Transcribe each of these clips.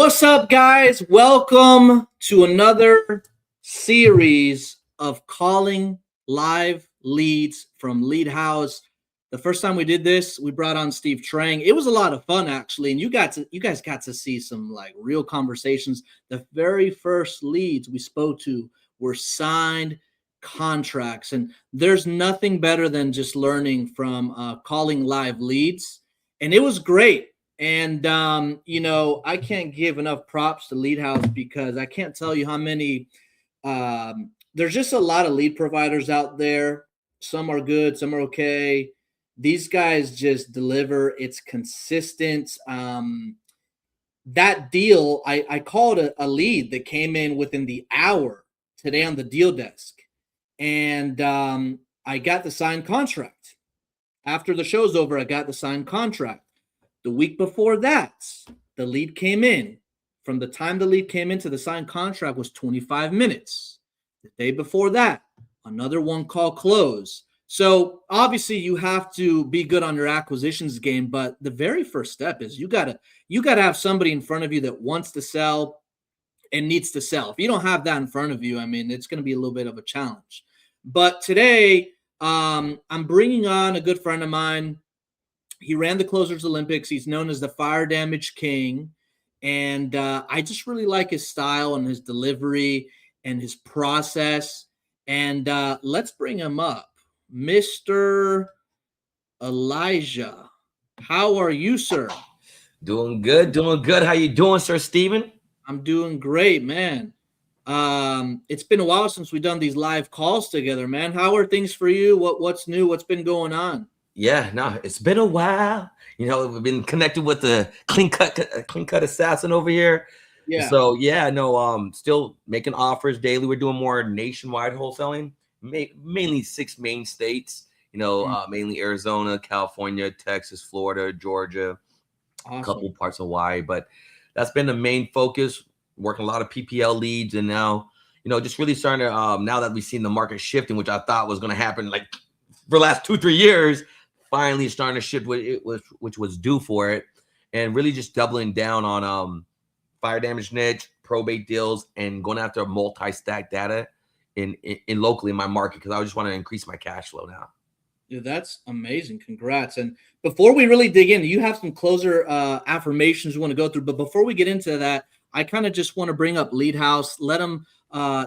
What's up, guys? Welcome to another series of calling live leads from Lead House. The first time we did this, we brought on Steve Trang. It was a lot of fun, actually, and you guys got to see some like real conversations. The very first leads we spoke to were signed contracts, and there's nothing better than just learning from calling live leads. And it was great. And I can't give enough props to Lead House because I can't tell you how many. There's just a lot of lead providers out there. Some are good, some are okay. These guys just deliver. It's consistent. That deal, I called a lead that came in within the hour today on the deal desk, and I got the signed contract. After the show's over, I got the signed contract. The week before that, the lead came in. From the time the lead came into the signed contract was 25 minutes. The day before that, another one call close. So obviously you have to be good on your acquisitions game, but the very first step is you gotta have somebody in front of you that wants to sell and needs to sell. If you don't have that in front of you, I mean, it's going to be a little bit of a challenge. But today, I'm bringing on a good friend of mine. He ran the Closers Olympics. He's known as the Fire Damage King. And I just really like his style and his delivery and his process. And let's bring him up. Mr. Elijah, how are you, sir? Doing good. How you doing, Sir Steven? I'm doing great, man. It's been a while since we've done these live calls together, man. How are things for you? What's new? What's been going on? Yeah, no, it's been a while. You know, we've been connected with the clean cut assassin over here. Yeah. So yeah, no, still making offers daily. We're doing more nationwide wholesaling, mainly 6 main states. You know, mainly Arizona, California, Texas, Florida, Georgia, Awesome. A couple parts of Hawaii. But that's been the main focus. Working a lot of PPL leads, and now, you know, just really starting to. Now that we've seen the market shifting, which I thought was going to happen like for the last 2-3 years. Finally starting to shift which was due for it, and really just doubling down on fire damage niche, probate deals, and going after multi-stack data in locally in my market because I just want to increase my cash flow now. Dude, that's amazing. Congrats. And before we really dig in, you have some closer affirmations you want to go through. But before we get into that, I kind of just want to bring up Lead House. Let them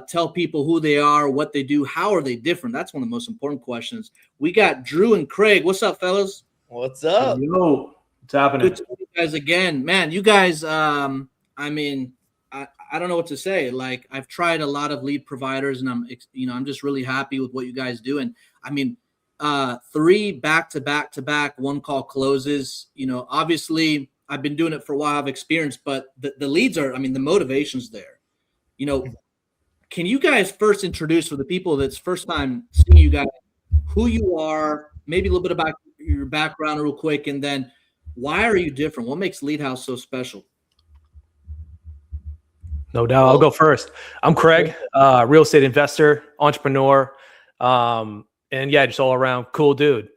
tell people who they are, what they do, how are they different. That's one of the most important questions. We got Drew and Craig. What's up, fellas? What's up? Yo, what's happening? Good to see you guys again, man. You guys, I mean, I don't know what to say. Like, I've tried a lot of lead providers, and I'm just really happy with what you guys do. And I mean, 3 back-to-back one call closes. You know, obviously, I've been doing it for a while. I've experienced, but the leads are. I mean, the motivation's there. You know. Can you guys first introduce, for the people that's first time seeing you guys, who you are, maybe a little bit about your background real quick, and then why are you different? What makes Lead House so special? No doubt. I'll go first. I'm Craig, real estate investor, entrepreneur, and yeah, just all around cool dude.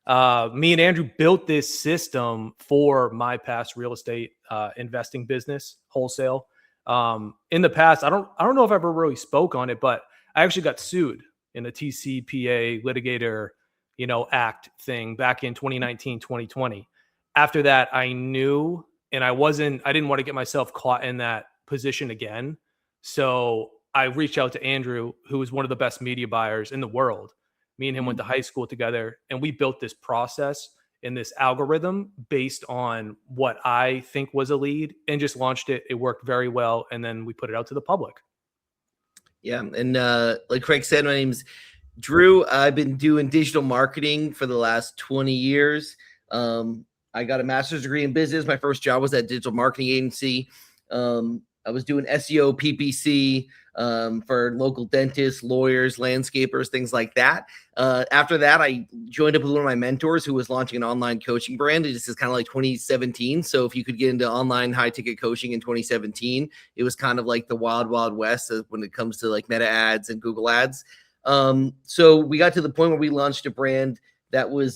Me and Andrew built this system for my past real estate investing business, wholesale. In the past, I don't know if I ever really spoke on it, but I actually got sued in the TCPA litigator, act thing back in 2019, 2020. After that, I knew, and I didn't want to get myself caught in that position again. So I reached out to Andrew, who is one of the best media buyers in the world. Me and him went to high school together, and we built this process and this algorithm based on what I think was a lead, and just launched it. It worked very well. And then we put it out to the public. Yeah. And like Craig said, my name's Drew. I've been doing digital marketing for the last 20 years. I got a master's degree in business. My first job was at a digital marketing agency. I was doing SEO, PPC for local dentists, lawyers, landscapers, things like that. After that, I joined up with one of my mentors who was launching an online coaching brand. This is kind of like 2017. So if you could get into online high ticket coaching in 2017, it was kind of like the wild, wild west when it comes to like meta ads and Google ads. So we got to the point where we launched a brand that was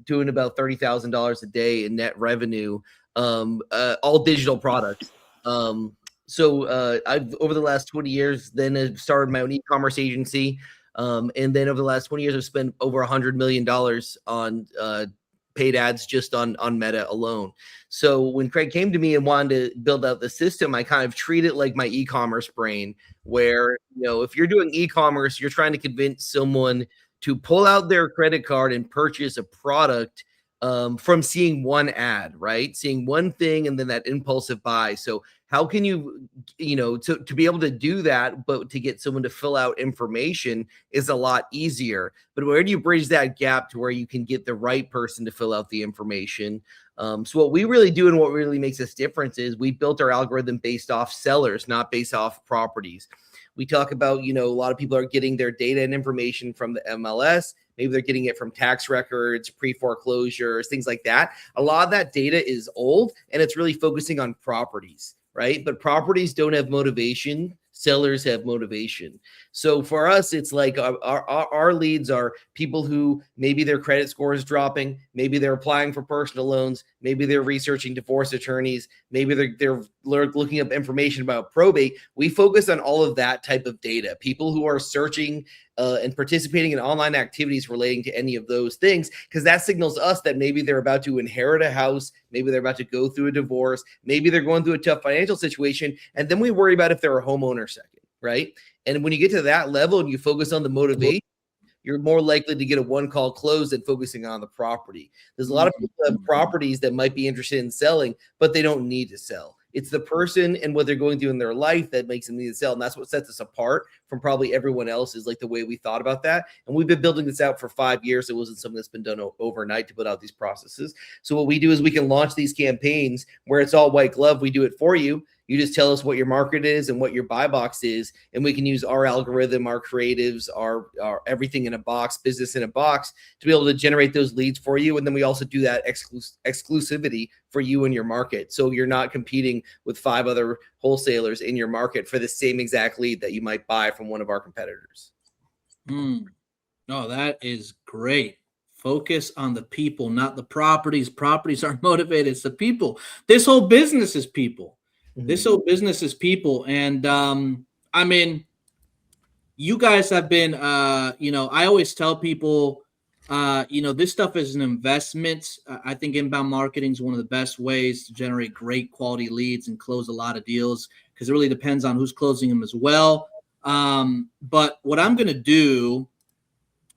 doing about $30,000 a day in net revenue, all digital products. I've over the last 20 years then have started my own e-commerce agency. And then over the last 20 years, I've spent over $100 million on paid ads just on Meta alone. So when Craig came to me and wanted to build out the system, I kind of treat it like my e-commerce brain, where, if you're doing e-commerce, you're trying to convince someone to pull out their credit card and purchase a product from seeing one ad, right? Seeing one thing and then that impulsive buy. So how can you, to be able to do that, but to get someone to fill out information is a lot easier. But where do you bridge that gap to where you can get the right person to fill out the information? So what we really do and what really makes us different is we built our algorithm based off sellers, not based off properties. We talk about, a lot of people are getting their data and information from the MLS. Maybe they're getting it from tax records, pre-foreclosures, things like that. A lot of that data is old and it's really focusing on properties, right? But properties don't have motivation. Sellers have motivation. So for us, it's like our leads are people who maybe their credit score is dropping. Maybe they're applying for personal loans. Maybe they're researching divorce attorneys. Maybe they're looking up information about probate. We focus on all of that type of data. People who are searching and participating in online activities relating to any of those things, because that signals us that maybe they're about to inherit a house. Maybe they're about to go through a divorce. Maybe they're going through a tough financial situation. And then we worry about if they're a homeowner second, right? And when you get to that level and you focus on the motivation, you're more likely to get a one-call close than focusing on the property. There's a lot of people that have properties that might be interested in selling, but they don't need to sell. It's the person and what they're going through in their life that makes them need to sell. And that's what sets us apart from probably everyone else, is like the way we thought about that. And we've been building this out for 5 years. It wasn't something that's been done overnight to build out these processes. So what we do is we can launch these campaigns where it's all white glove. We do it for you. You just tell us what your market is and what your buy box is, and we can use our algorithm, our creatives, our everything in a box, business in a box, to be able to generate those leads for you. And then we also do that exclusivity for you and your market. So you're not competing with 5 other wholesalers in your market for the same exact lead that you might buy from one of our competitors. Oh, that is great. Focus on the people, not the properties. Properties aren't motivated. It's the people. This whole business is people. This whole business is people. And I mean, you guys have been, I always tell people, this stuff is an investment. I think inbound marketing is one of the best ways to generate great quality leads and close a lot of deals, because it really depends on who's closing them as well. But what I'm going to do,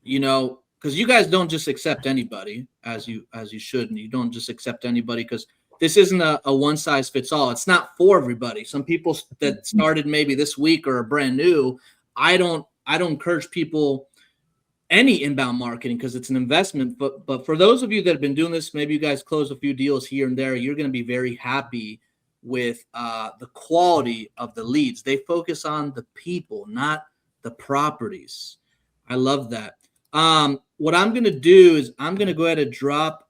because you guys don't just accept anybody as you shouldn't. You don't just accept anybody, because this isn't a one size fits all. It's not for everybody. Some people that started maybe this week or are brand new, I don't encourage people any inbound marketing, because it's an investment. But for those of you that have been doing this, maybe you guys close a few deals here and there, you're going to be very happy with the quality of the leads. They focus on the people, not the properties. I love that. What I'm going to do is I'm going to go ahead and drop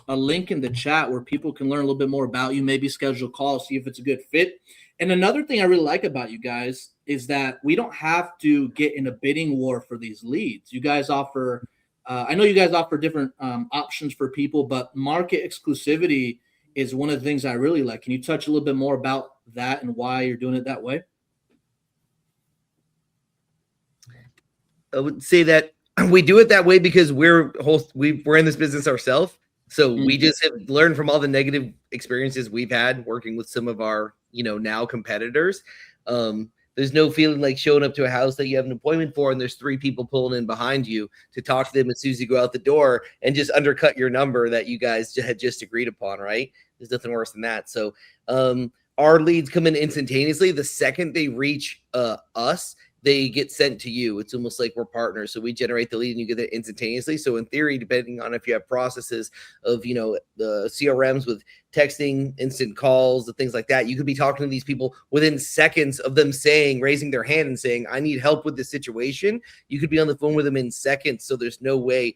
a link in the chat where people can learn a little bit more about you, maybe schedule a call, see if it's a good fit. And another thing I really like about you guys is that we don't have to get in a bidding war for these leads. You guys offer, I know you guys offer different options for people, but market exclusivity is one of the things I really like. Can you touch a little bit more about that and why you're doing it that way? I would say that we do it that way because we're in this business ourselves. So we just have learned from all the negative experiences we've had working with some of our, now competitors. There's no feeling like showing up to a house that you have an appointment for and there's 3 people pulling in behind you to talk to them as soon as you go out the door and just undercut your number that you guys had just agreed upon, right? There's nothing worse than that. So our leads come in instantaneously. The second they reach us, they get sent to you. It's almost like we're partners. So we generate the lead and you get it instantaneously. So in theory, depending on if you have processes of, the CRMs with texting, instant calls, the things like that, you could be talking to these people within seconds of them raising their hand and saying, I need help with this situation. You could be on the phone with them in seconds. So there's no way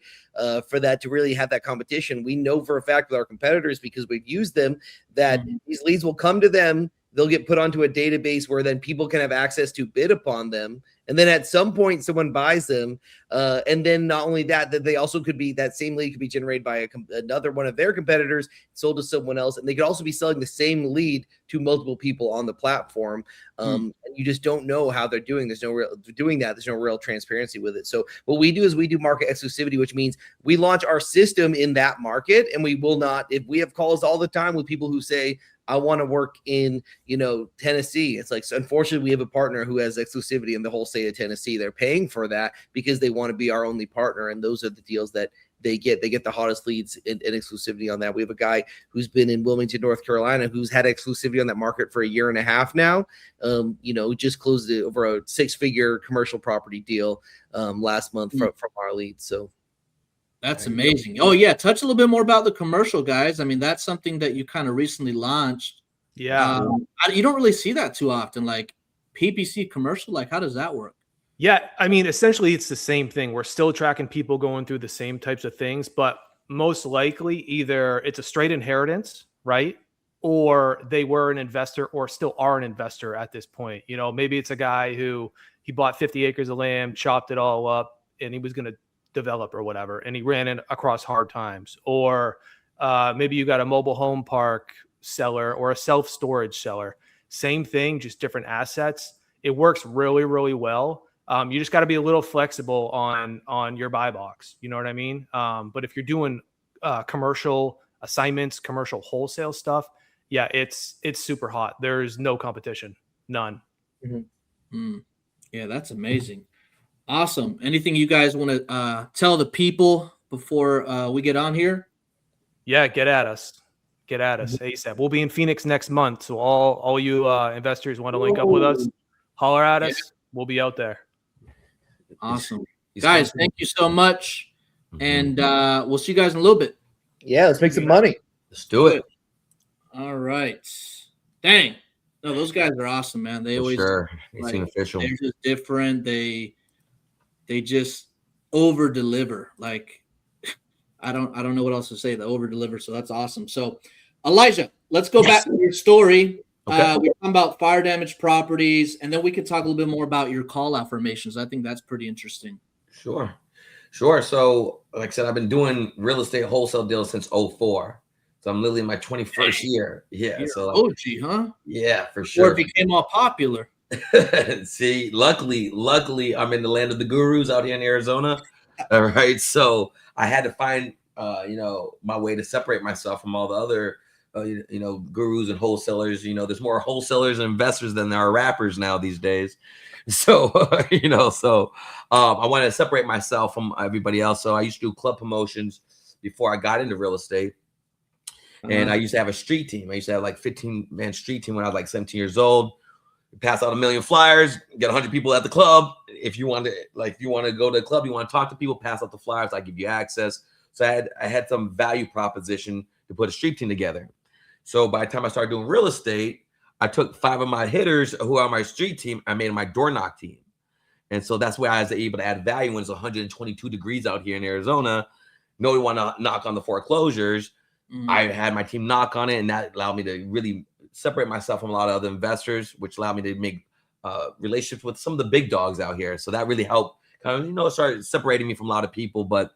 for that to really have that competition. We know for a fact with our competitors, because we've used them, that these leads will come to them they'll get put onto a database where then people can have access to bid upon them. And then at some point, someone buys them. And then not only that they also could be, that same lead could be generated by another one of their competitors, sold to someone else. And they could also be selling the same lead to multiple people on the platform. And you just don't know how they're doing. There's no real transparency with it. So what we do is we do market exclusivity, which means we launch our system in that market. And we will not, if we have calls all the time with people who say, I want to work in, Tennessee. It's like, so unfortunately, we have a partner who has exclusivity in the whole state of Tennessee. They're paying for that because they want to be our only partner. And those are the deals that they get. They get the hottest leads and exclusivity on that. We have a guy who's been in Wilmington, North Carolina, who's had exclusivity on that market for a year and a half now. Just closed it over a 6-figure commercial property deal last month from our lead. So that's amazing. Oh yeah. Touch a little bit more about the commercial, guys. I mean, that's something that you kind of recently launched. Yeah. You don't really see that too often. Like PPC commercial, like how does that work? Yeah. I mean, essentially it's the same thing. We're still tracking people going through the same types of things, but most likely either it's a straight inheritance, right? Or they were an investor or still are an investor at this point. Maybe it's a guy who he bought 50 acres of land, chopped it all up, and he was going to develop or whatever, and he ran it across hard times. Or maybe you got a mobile home park seller or a self-storage seller. Same thing, just different assets. It works really, really well. You just got to be a little flexible on your buy box. You know what I mean? But if you're doing commercial assignments, commercial wholesale stuff, yeah, it's super hot. There's no competition, none. Yeah, that's amazing. Awesome. Anything you guys want to tell the people before we get on here? Yeah, get at us ASAP. We'll be in Phoenix next month, so all you investors want to link up with us, holler at us. We'll be out there. Awesome. Guys, thank you so much. And we'll see you guys in a little bit. Yeah, let's make some money. Let's do it. All right. Dang. No, those guys are awesome, man. They always It's official. They're just different. They just over deliver. Like I don't know what else to say. They over deliver. So that's awesome. So Elijah, let's go back to your story. Okay. We're talking about fire damage properties, and then we could talk a little bit more about your call affirmations. I think that's pretty interesting. Sure. So like I said, I've been doing real estate wholesale deals since 2004. So I'm literally in my 21st year. Yeah. You're so OG, huh? Yeah, for Or sure. it became all popular. See, luckily, I'm in the land of the gurus out here in Arizona. All right. So I had to find, my way to separate myself from all the other, gurus and wholesalers. There's more wholesalers and investors than there are rappers now these days. So, I wanted to separate myself from everybody else. So I used to do club promotions before I got into real estate. And I used to have a street team. I used to have like 15-man street team when I was like 17 years old. Pass out 1 million flyers, get 100 people at the club. If you want to go to the club, you want to talk to people, pass out the flyers, I give you access. So I had some value proposition to put a street team together. So by the time I started doing real estate, I took 5 of my hitters who are on my street team, I made my door knock team. And so that's where I was able to add value when it's 122 degrees out here in Arizona. Nobody want to knock on the foreclosures. I had my team knock on it, and that allowed me to really separate myself from a lot of other investors, which allowed me to make relationships with some of the big dogs out here. So that really helped kind of, start separating me from a lot of people. But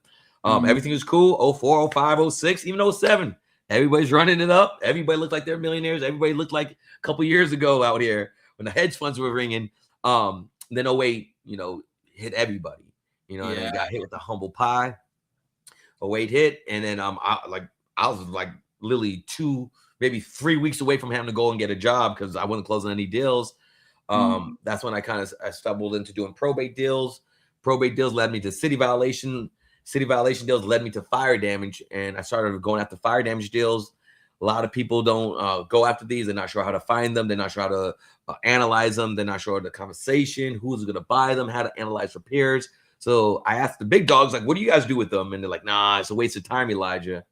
everything was cool. 04, 05, 06, even 07. Everybody's running it up. Everybody looked like they're millionaires. Everybody looked like a couple years ago out here when the hedge funds were ringing. Then 08, hit everybody. And then got hit with the humble pie. 08 hit, and then I was like literally 2, maybe 3 weeks away from having to go and get a job because I wasn't closing any deals. That's when I stumbled into doing probate deals. Probate deals led me to city violation. City violation deals led me to fire damage, and I started going after fire damage deals. A lot of people don't go after these. They're not sure how to find them. They're not sure how to analyze them. They're not sure the conversation, who's going to buy them, how to analyze repairs. So I asked the big dogs, like, what do you guys do with them? And they're like, nah, it's a waste of time, Elijah.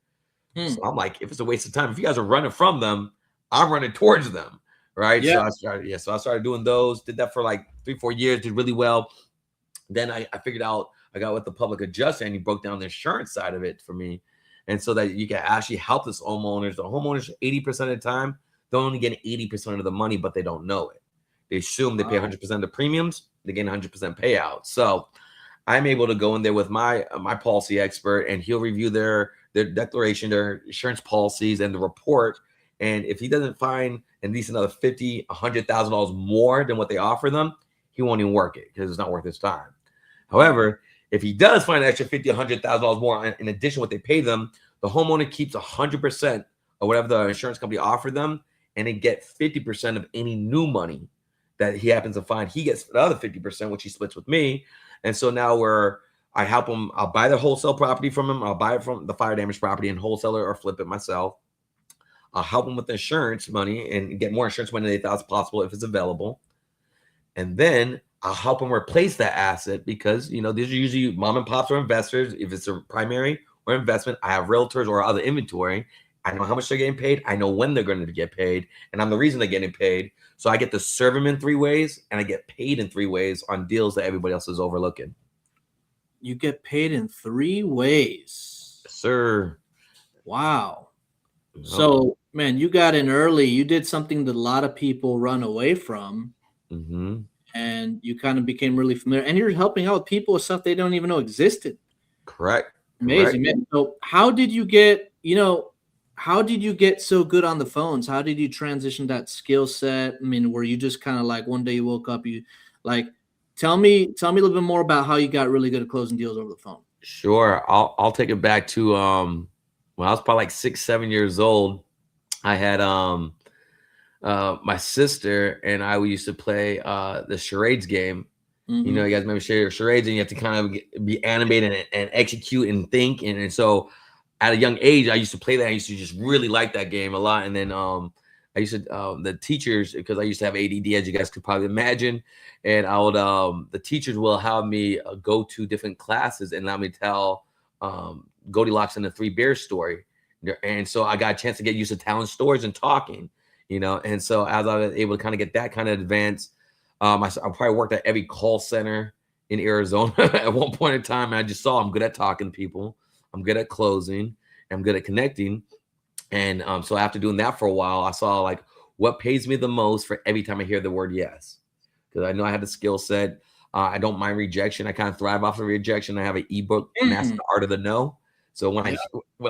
So I'm like, if it's a waste of time, if you guys are running from them, I'm running towards them, right? Yeah. So I started doing those, did that for like 3-4 years, did really well. Then I figured out, I got with the public adjuster, and he broke down the insurance side of it for me. And so that you can actually help this homeowners. The homeowners, 80% of the time, they're only getting 80% of the money, but they don't know it. They assume they pay 100% of the premiums, they get 100% payout. So I'm able to go in there with my policy expert, and he'll review their declaration, their insurance policies, and the report. And if he doesn't find at least another $50,000, $100,000 more than what they offer them, he won't even work it because it's not worth his time. However, if he does find an extra $50,000, $100,000 more in addition to what they pay them, the homeowner keeps 100% of whatever the insurance company offered them, and they get 50% of any new money that he happens to find. He gets the other 50%, which he splits with me. And so now I help him. I'll buy the wholesale property from him. I'll buy it from the fire damage property and wholesale it or flip it myself. I'll help him with the insurance money and get more insurance money than they thought was possible if it's available. And then I'll help them replace that asset because, these are usually mom and pops or investors. If it's a primary or investment, I have realtors or other inventory. I know how much they're getting paid. I know when they're going to get paid. And I'm the reason they're getting paid. So I get to serve them in 3 ways, and I get paid in 3 ways on deals that everybody else is overlooking. You get paid in 3 ways. Yes, sir. Wow. So, man, you got in early. You did something that a lot of people run away from. Mm-hmm. And you kind of became really familiar. And you're helping out people with stuff they don't even know existed. Correct. Amazing, man. So how did you get, so good on the phones? How did you transition that skill set? I mean, were you just kind of like one day you woke up, tell me a little bit more about how you got really good at closing deals over the phone. Sure. I'll take it back to when I was probably like 6, 7 years old. I had my sister and I, we used to play the charades game. Mm-hmm. You guys remember charades, and you have to kind of be animated and execute and think. And so at a young age, I used to play that. I used to just really like that game a lot. And then I used to the teachers, because I used to have ADD, as you guys could probably imagine, and I would the teachers will have me go to different classes and let me tell Goldilocks and the 3 Bears story. And so I got a chance to get used to telling stories and talking, and so as I was able to kind of get that kind of advance, I probably worked at every call center in Arizona at one point in time. And I just saw I'm good at talking to people. I'm good at closing. I'm good at connecting. And so after doing that for a while, I saw like what pays me the most for every time I hear the word yes, because I know I had the skill set. I don't mind rejection. I kind of thrive off of rejection. I have an ebook, Master the Art of the No. So when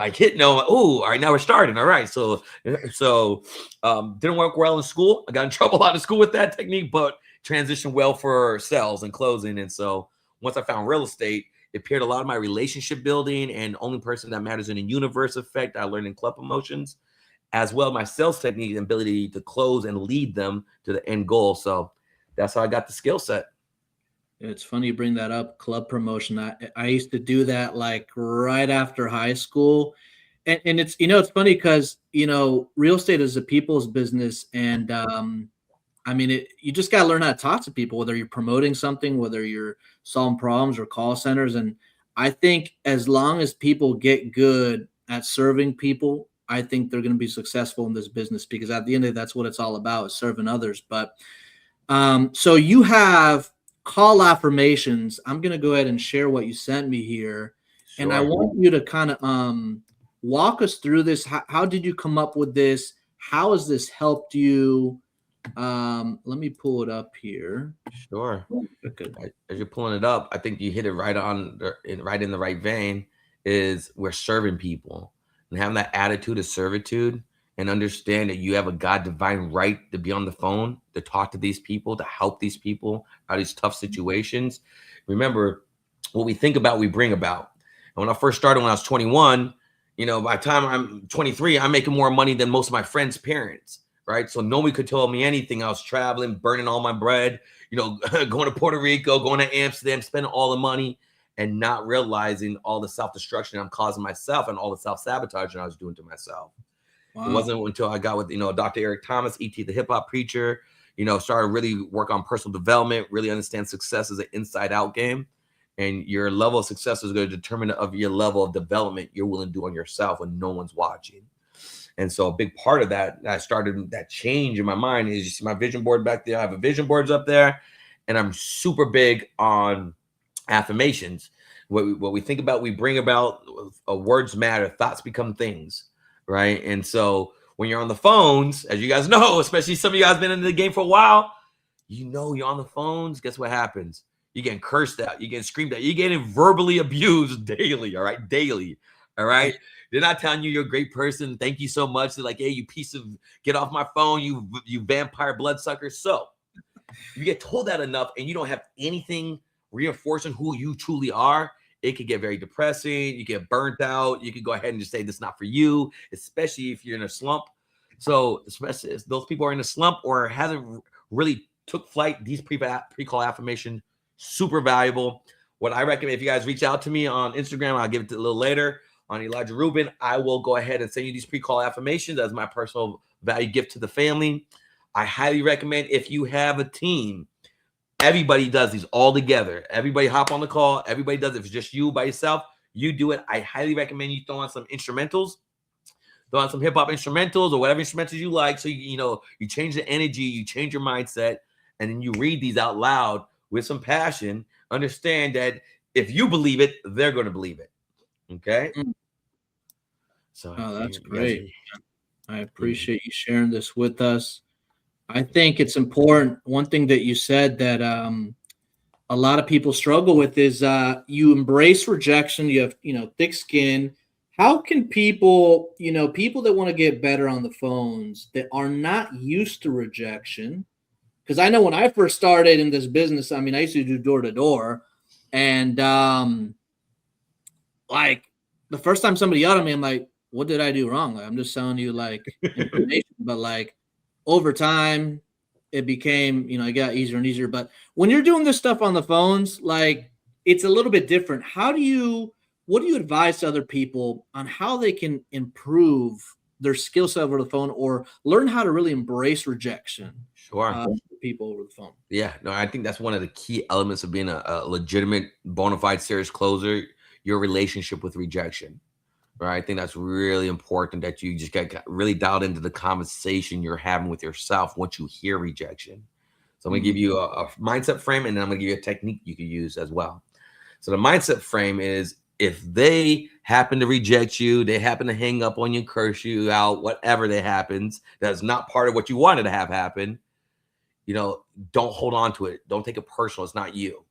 I hit no, all right, now we're starting. All right. So didn't work well in school. I got in trouble a lot in school with that technique, but transitioned well for sales and closing. And so once I found real estate, it paired a lot of my relationship building and only person that matters in the universe effect I learned in club promotions, as well as my sales technique and ability to close and lead them to the end goal. So that's how I got the skill set. It's funny you bring that up, club promotion. I used to do that like right after high school. And it's, it's funny because, real estate is a people's business. And you just got to learn how to talk to people, whether you're promoting something, whether you're solving problems or call centers. And I think as long as people get good at serving people, I think they're going to be successful in this business, because at the end of it, that's what it's all about, is serving others. But so you have call affirmations. I'm going to go ahead and share what you sent me here. Sure. And I want you to kind of walk us through this. How did you come up with this? How has this helped you? Let me pull it up here. Sure. Okay. As you're pulling it up, I think you hit it right in the right vein. Is we're serving people and having that attitude of servitude, and understand that you have a God divine right to be on the phone, to talk to these people, to help these people out of these tough situations. Remember, what we think about, we bring about. And when I first started, when I was 21, by the time I'm 23, I'm making more money than most of my friends' parents, right? So nobody could tell me anything. I was traveling, burning all my bread, going to Puerto Rico, going to Amsterdam, spending all the money, and not realizing all the self-destruction I'm causing myself and all the self-sabotaging I was doing to myself. Wow. It wasn't until I got with, Dr. Eric Thomas, E.T. the hip hop preacher, started really work on personal development, really understand success as an inside out game. And your level of success is going to determine of your level of development you're willing to do on yourself when no one's watching. And so a big part of that, I started that change in my mind, is you see my vision board back there. I have a vision boards up there, and I'm super big on affirmations. What we think about, we bring about. Words matter, thoughts become things. Right. And so when you're on the phones, as you guys know, especially some of you guys been in the game for a while, you know you're on the phones. Guess what happens? You're getting cursed at. You're getting screamed at. You're getting verbally abused daily, all right? Daily, all right? They're not telling you you're a great person. Thank you so much. They're like, hey, you piece of, get off my phone, you vampire bloodsucker. So you get told that enough and you don't have anything reinforcing who you truly are, it could get very depressing. You get burnt out. You could go ahead and just say this is not for you, especially if you're in a slump. So especially if those people are in a slump or hasn't really took flight, these pre-call affirmation, super valuable. What I recommend, if you guys reach out to me on Instagram, I'll give it a little later on Elijah Rubin. I will go ahead and send you these pre-call affirmations as my personal value gift to the family. I highly recommend if you have a team, everybody does these all together. Everybody hop on the call. Everybody does it. If it's just you by yourself, you do it. I highly recommend you throw on some instrumentals. Throw on some hip hop instrumentals or whatever instrumentals you like. So, you change the energy, you change your mindset, and then you read these out loud with some passion. Understand that if you believe it, they're going to believe it. Okay? So, that's great. I appreciate you sharing this with us. I think it's important. One thing that you said that a lot of people struggle with is you embrace rejection. You have, thick skin. How can people, people that want to get better on the phones that are not used to rejection? Because I know when I first started in this business, I used to do door to door, and like the first time somebody yelled at me, I'm like, what did I do wrong? Like, I'm just telling you like information, but like over time, it became, it got easier and easier. But when you're doing this stuff on the phones, like it's a little bit different. What do you advise to other people on how they can improve their skill set over the phone or learn how to really embrace rejection? Sure. People over the phone. Yeah, no, I think that's one of the key elements of being a legitimate, bona fide, serious closer, your relationship with rejection. Right. I think that's really important that you just get really dialed into the conversation you're having with yourself once you hear rejection. So I'm going to give you a mindset frame, and then I'm going to give you a technique you can use as well. So the mindset frame is if they happen to reject you, they happen to hang up on you, curse you out, whatever that happens, that's not part of what you wanted to have happen, don't hold on to it. Don't take it personal. It's not you.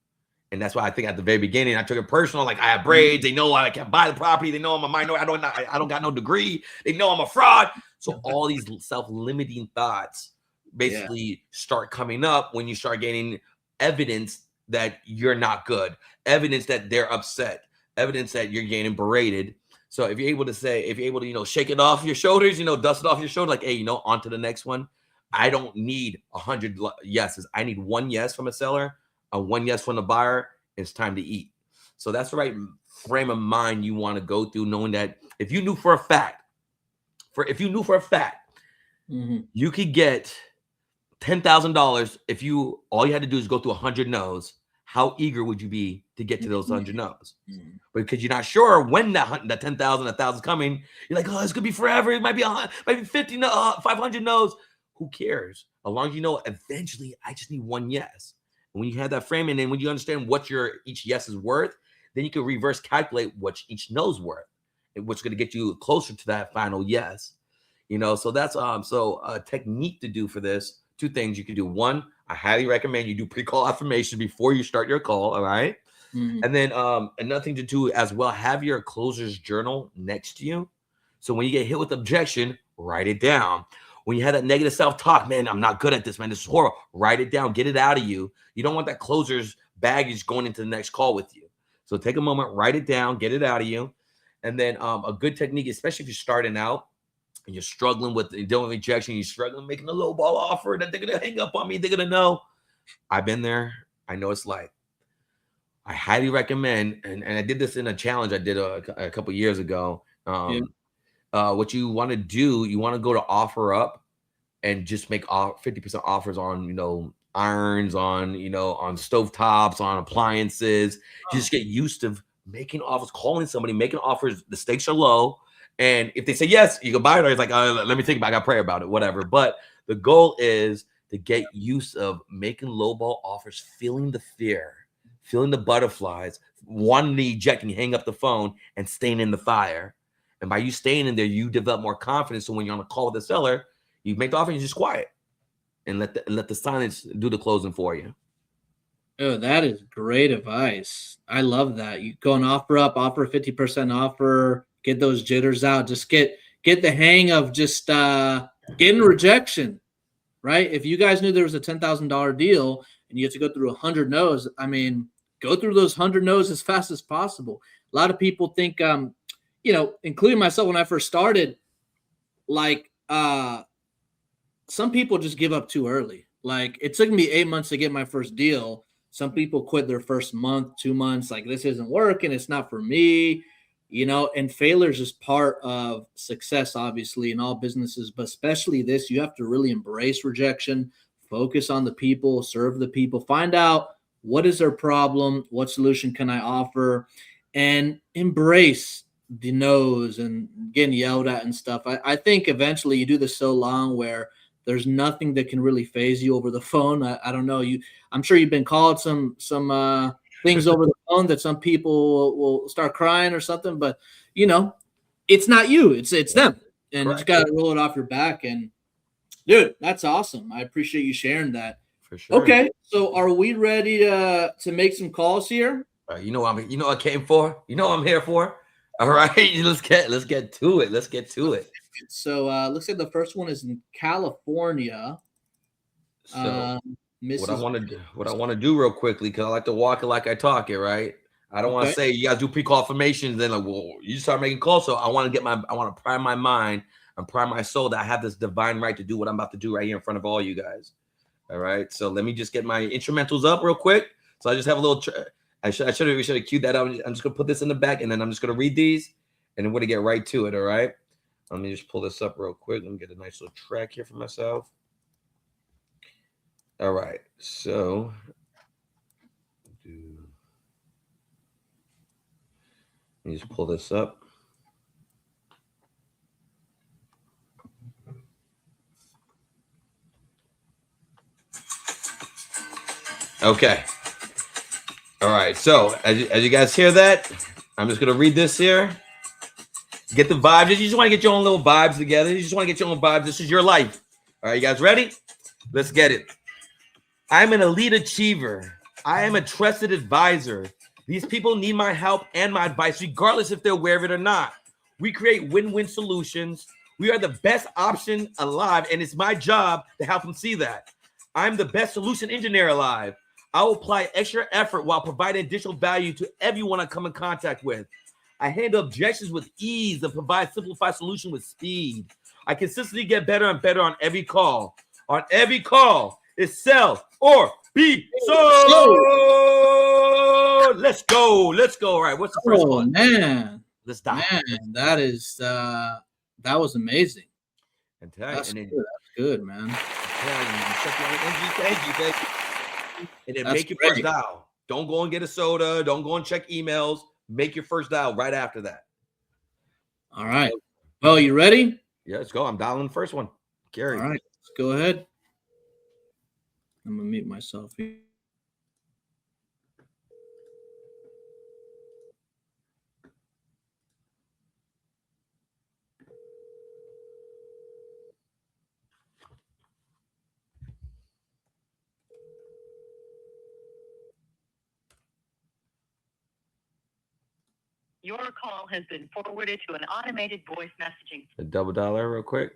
And that's why I think at the very beginning, I took it personal. Like I have braids. They know I can't buy the property. They know I'm a minority. I don't got no degree. They know I'm a fraud. So all these self-limiting thoughts basically start coming up when you start getting evidence that you're not good, evidence that they're upset, evidence that you're getting berated. So if you're able to shake it off your shoulders, dust it off your shoulder, like, hey, on to the next one. I don't need 100 yeses. I need one yes from a seller. One yes from the buyer, it's time to eat. So that's the right frame of mind you want to go through, knowing that if you knew for a fact, you could get $10,000 if all you had to do is go through 100 no's. How eager would you be to get to those 100 no's? Because you're not sure when that 10,000, 1,000 is coming. You're like, oh, it's gonna be forever. It might be 50, 500 no's. Who cares? As long as eventually I just need one yes. When you have that frame, and then when you understand what each yes is worth, then you can reverse calculate what each no is worth, and what's going to get you closer to that final yes. So that's a technique to do for this. Two things you can do. One, I highly recommend you do pre-call affirmation before you start your call. All right. And then another thing to do as well, have your closer's journal next to you. So when you get hit with objection, write it down. When you have that negative self-talk, man, I'm not good at this, man, this is horrible. Write it down, get it out of you. You don't want that closer's baggage going into the next call with you. So take a moment, write it down, get it out of you. And then a good technique, especially if you're starting out and you're struggling with dealing with rejection, you're struggling making a low ball offer that they're going to hang up on me, they're going to know. I've been there. I know it's like. I highly recommend, and I did this in a challenge I did a couple years ago. What you want to do, you want to go to offer up and just make 50% offers on, irons, on stovetops, on appliances. You just get used to making offers, calling somebody, making offers. The stakes are low. And if they say yes, you can buy it. Or it's like, let me think about it. I got to pray about it, whatever. But the goal is to get used of making lowball offers, feeling the fear, feeling the butterflies, wanting to eject and hang up the phone and staying in the fire. And by you staying in there, you develop more confidence. So when you're on a call with the seller, you make the offer and you're just quiet and let the silence do the closing for you. Oh, that is great advice. I love that. You go and offer up, offer a 50% offer, get those jitters out, just get the hang of just getting rejection, right? If you guys knew there was a $10,000 deal and you have to go through 100 no's, I mean, go through those 100 no's as fast as possible. A lot of people think, you know, including myself when I first started, like some people just give up too early. Like it took me 8 months to get my first deal. Some people quit their first month, 2 months, like this isn't working. It's not for me, you know, and failure is just part of success, obviously, in all businesses, but especially this, you have to really embrace rejection, focus on the people, serve the people, find out what is their problem, what solution can I offer, and embrace the no's and getting yelled at and stuff. I think eventually you do this so long where there's nothing that can really phase you over the phone. I don't know. I'm sure you've been called some things over the phone that some people will start crying or something, but you know, it's not you, it's them. And you just got to roll it off your back. And dude, that's awesome. I appreciate you sharing that. For sure. Okay. So are we ready to make some calls here? You know what I came for? You know what I'm here for? All right. Let's get to it. Let's get to it. So looks like the first one is in California. So what I want to do real quickly, because I like to walk it like I talk it, right? I don't want to say you guys do pre-call formations, then like, well, you start making calls. So I want to prime my mind and prime my soul that I have this divine right to do what I'm about to do right here in front of all you guys. All right. So let me just get my instrumentals up real quick. So I just have a little. We should have queued that up. I'm just gonna put this in the back, and then I'm just gonna read these, and then we're gonna get right to it. All right. Let me just pull this up real quick. Let me get a nice little track here for myself. All right. So let me just pull this up. Okay. All right. So as you guys hear that, I'm just gonna read this here. Get the vibes. You just want to get your own little vibes together. You just want to get your own vibes. This is your life. All right, you guys ready? Let's get it. I'm an elite achiever. I am a trusted advisor. These people need my help and my advice, regardless if they're aware of it or not. We create win-win solutions. We are the best option alive, and it's my job to help them see that. I'm the best solution engineer alive. I will apply extra effort while providing additional value to everyone I come in contact with. I handle objections with ease and provide simplified solution with speed. I consistently get better and better on every call. On every call, it's sell or be sold. Let's go. Let's go. All right. What's the first one? Man. Let's dive. Man, that was amazing. That's good, man. Thank you. And then make your first dial. Don't go and get a soda. Don't go and check emails. Make your first dial right after that. All right. Well, you ready? Yeah, let's go. I'm dialing the first one. Gary. All right. Let's go ahead. I'm going to mute myself here. Your call has been forwarded to an automated voice messaging. A double dollar real quick.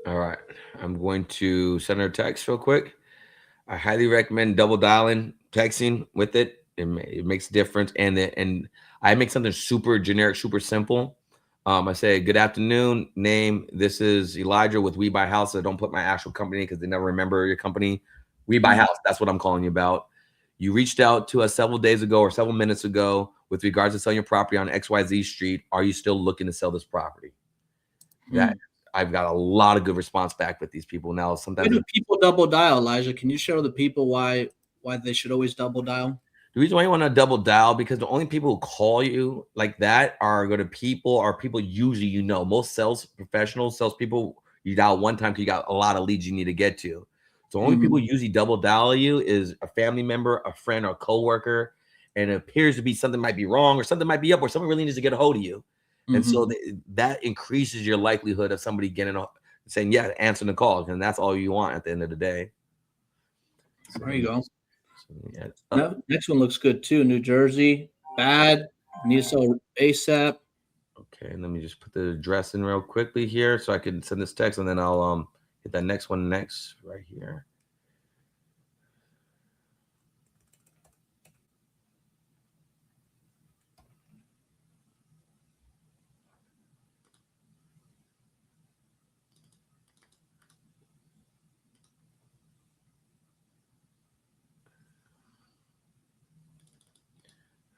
All right, I'm going to send her a text real quick. I highly recommend double dialing, texting with it. It makes a difference. And I make something super generic, super simple. I say, good afternoon, name. This is Elijah with We Buy House. I don't put my actual company because they never remember your company. We Buy House. That's what I'm calling you about. You reached out to us several days ago or several minutes ago with regards to selling your property on XYZ Street. Are you still looking to sell this property? That I've got a lot of good response back with these people now. Why Sometimes do people double dial, Elijah? Can you share with the people why they should always double dial? the reason why you want to double dial, because the only people who call you like that are people usually most sales professionals, salespeople, you dial one time because you got a lot of leads you need to get to. So only people usually double dial you is a family member, a friend, or a coworker, and it appears to be something might be wrong or something might be up or someone really needs to get a hold of you. And so that increases your likelihood of somebody saying, yeah, answering the call. And that's all you want at the end of the day. So, there you go. Yeah. Next one looks good too. New Jersey, bad. Need to sell ASAP. Okay, let me just put the address in real quickly here so I can send this text, and then I'll hit that next one next right here.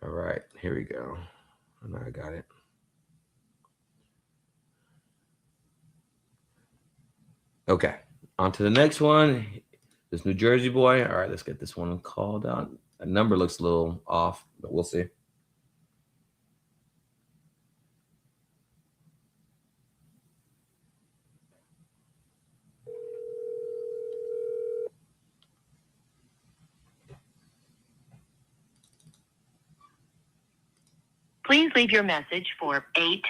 All right, here we go. And I got it. Okay, on to the next one. This New Jersey boy. All right, let's get this one called out. That number looks a little off, but we'll see. Please leave your message for 8.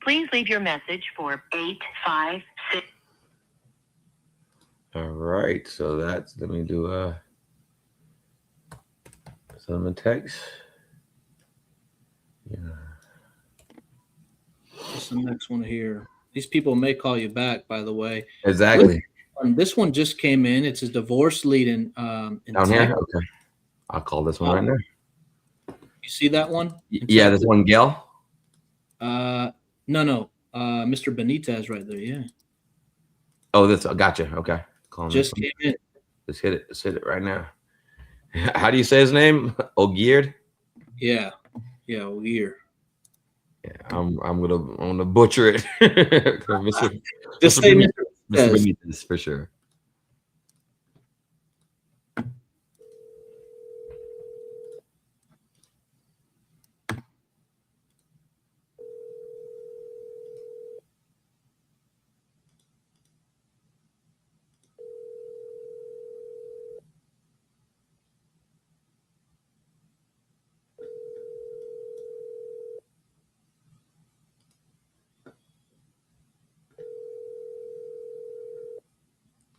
Please leave your message for 856. All right, so let me do send them a text. Yeah. What's the next one here? These people may call you back, by the way. Exactly. This one just came in. It's a divorce lead in Down Texas. here? Okay. I'll call this one right now. You see that one? Yeah, this one, Gail. No. Mr. Benitez right there. Yeah. Oh, gotcha. Okay. Call Just came in. Let's hit it. Let's hit it right now. How do you say his name? Ogierd? Yeah. Yeah. Weird. Yeah, I'm gonna butcher it. Just say Mr. Benitez for sure.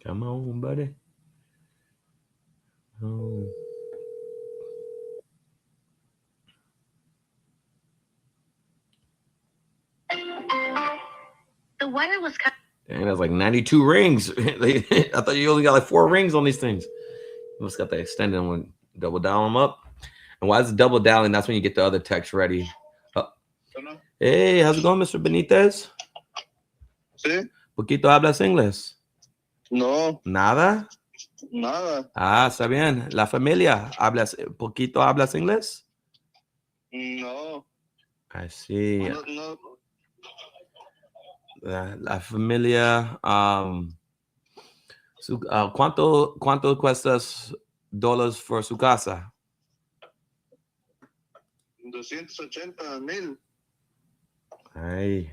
Come on, buddy. Oh. The weather was kind Dang, that's like 92 rings. I thought you only got like 4 rings on these things. You must got the extended one. Double dial them up. And why is it double dialing? That's when you get the other text ready. Hey, how's it going, Mr. Benitez? Sí. Poquito hablas inglés? No, Nada. nada. Ah, está bien. La familia, poquito hablas inglés? No. I see. No. La familia, ¿cuánto cuestas dólares por su casa? 280,000. Hey,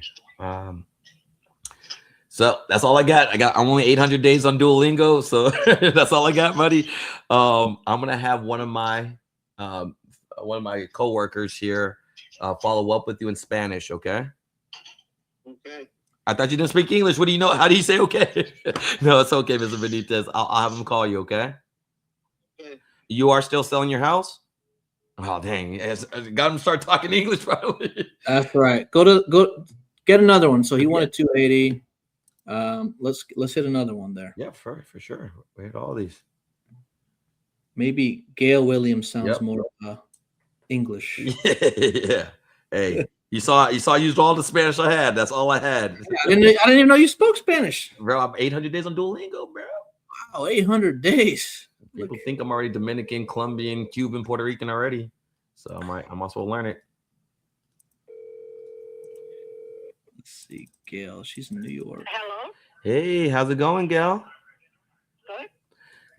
so that's all I got. I'm only 800 days on Duolingo, so that's all I got, buddy. I'm gonna have one of my coworkers here follow up with you in Spanish. Okay. Okay. I thought you didn't speak English. What do you know? How do you say okay? No, it's okay, Mr. Benitez. I'll have him call you. Okay. Okay. You are still selling your house? Oh dang! Got him to start talking English probably. That's right. Go get another one. So he wanted 280. Let's hit another one there. Yeah, for sure. We hit all these. Maybe Gail Williams sounds more English. Yeah. Hey, you saw I used all the Spanish I had. That's all I had. I didn't even know you spoke Spanish. Bro, I'm 800 days on Duolingo, bro. Wow, 800 days. People think I'm already Dominican, Colombian, Cuban, Puerto Rican already. So I might well learn it. Let's see, Gail. She's in New York. Hello? Hey, how's it going, Gail? Good.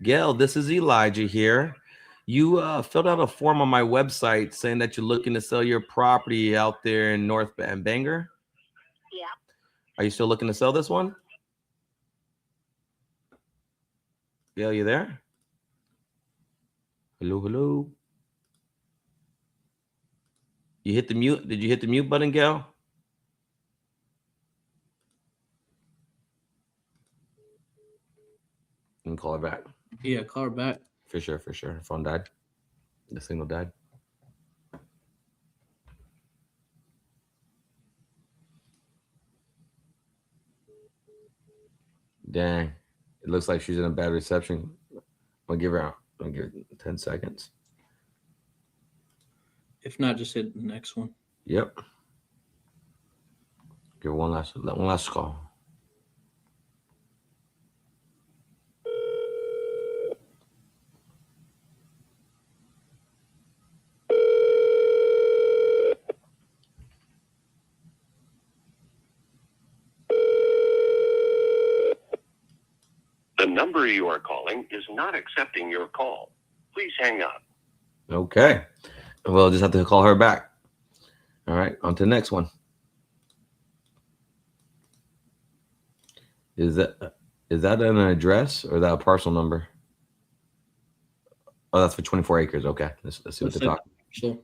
Gail, this is Elijah here. You filled out a form on my website saying that you're looking to sell your property out there in North Bangor. Yeah. Are you still looking to sell this one? Gail, you there? Hello, hello. You hit the mute. Did you hit the mute button, Gail? You can call her back. Yeah, call her back. For sure, for sure. Her phone died. The signal died. Dang. It looks like she's in a bad reception. I'll give her 10 seconds. If not, just hit the next one. Yep. Give her one last call. The number you are calling is not accepting your call. Please hang up. Okay. We'll just have to call her back. All right. On to the next one. Is that an address or is that a parcel number? Oh, that's for 24 acres. Okay. Let's see what they're talking. So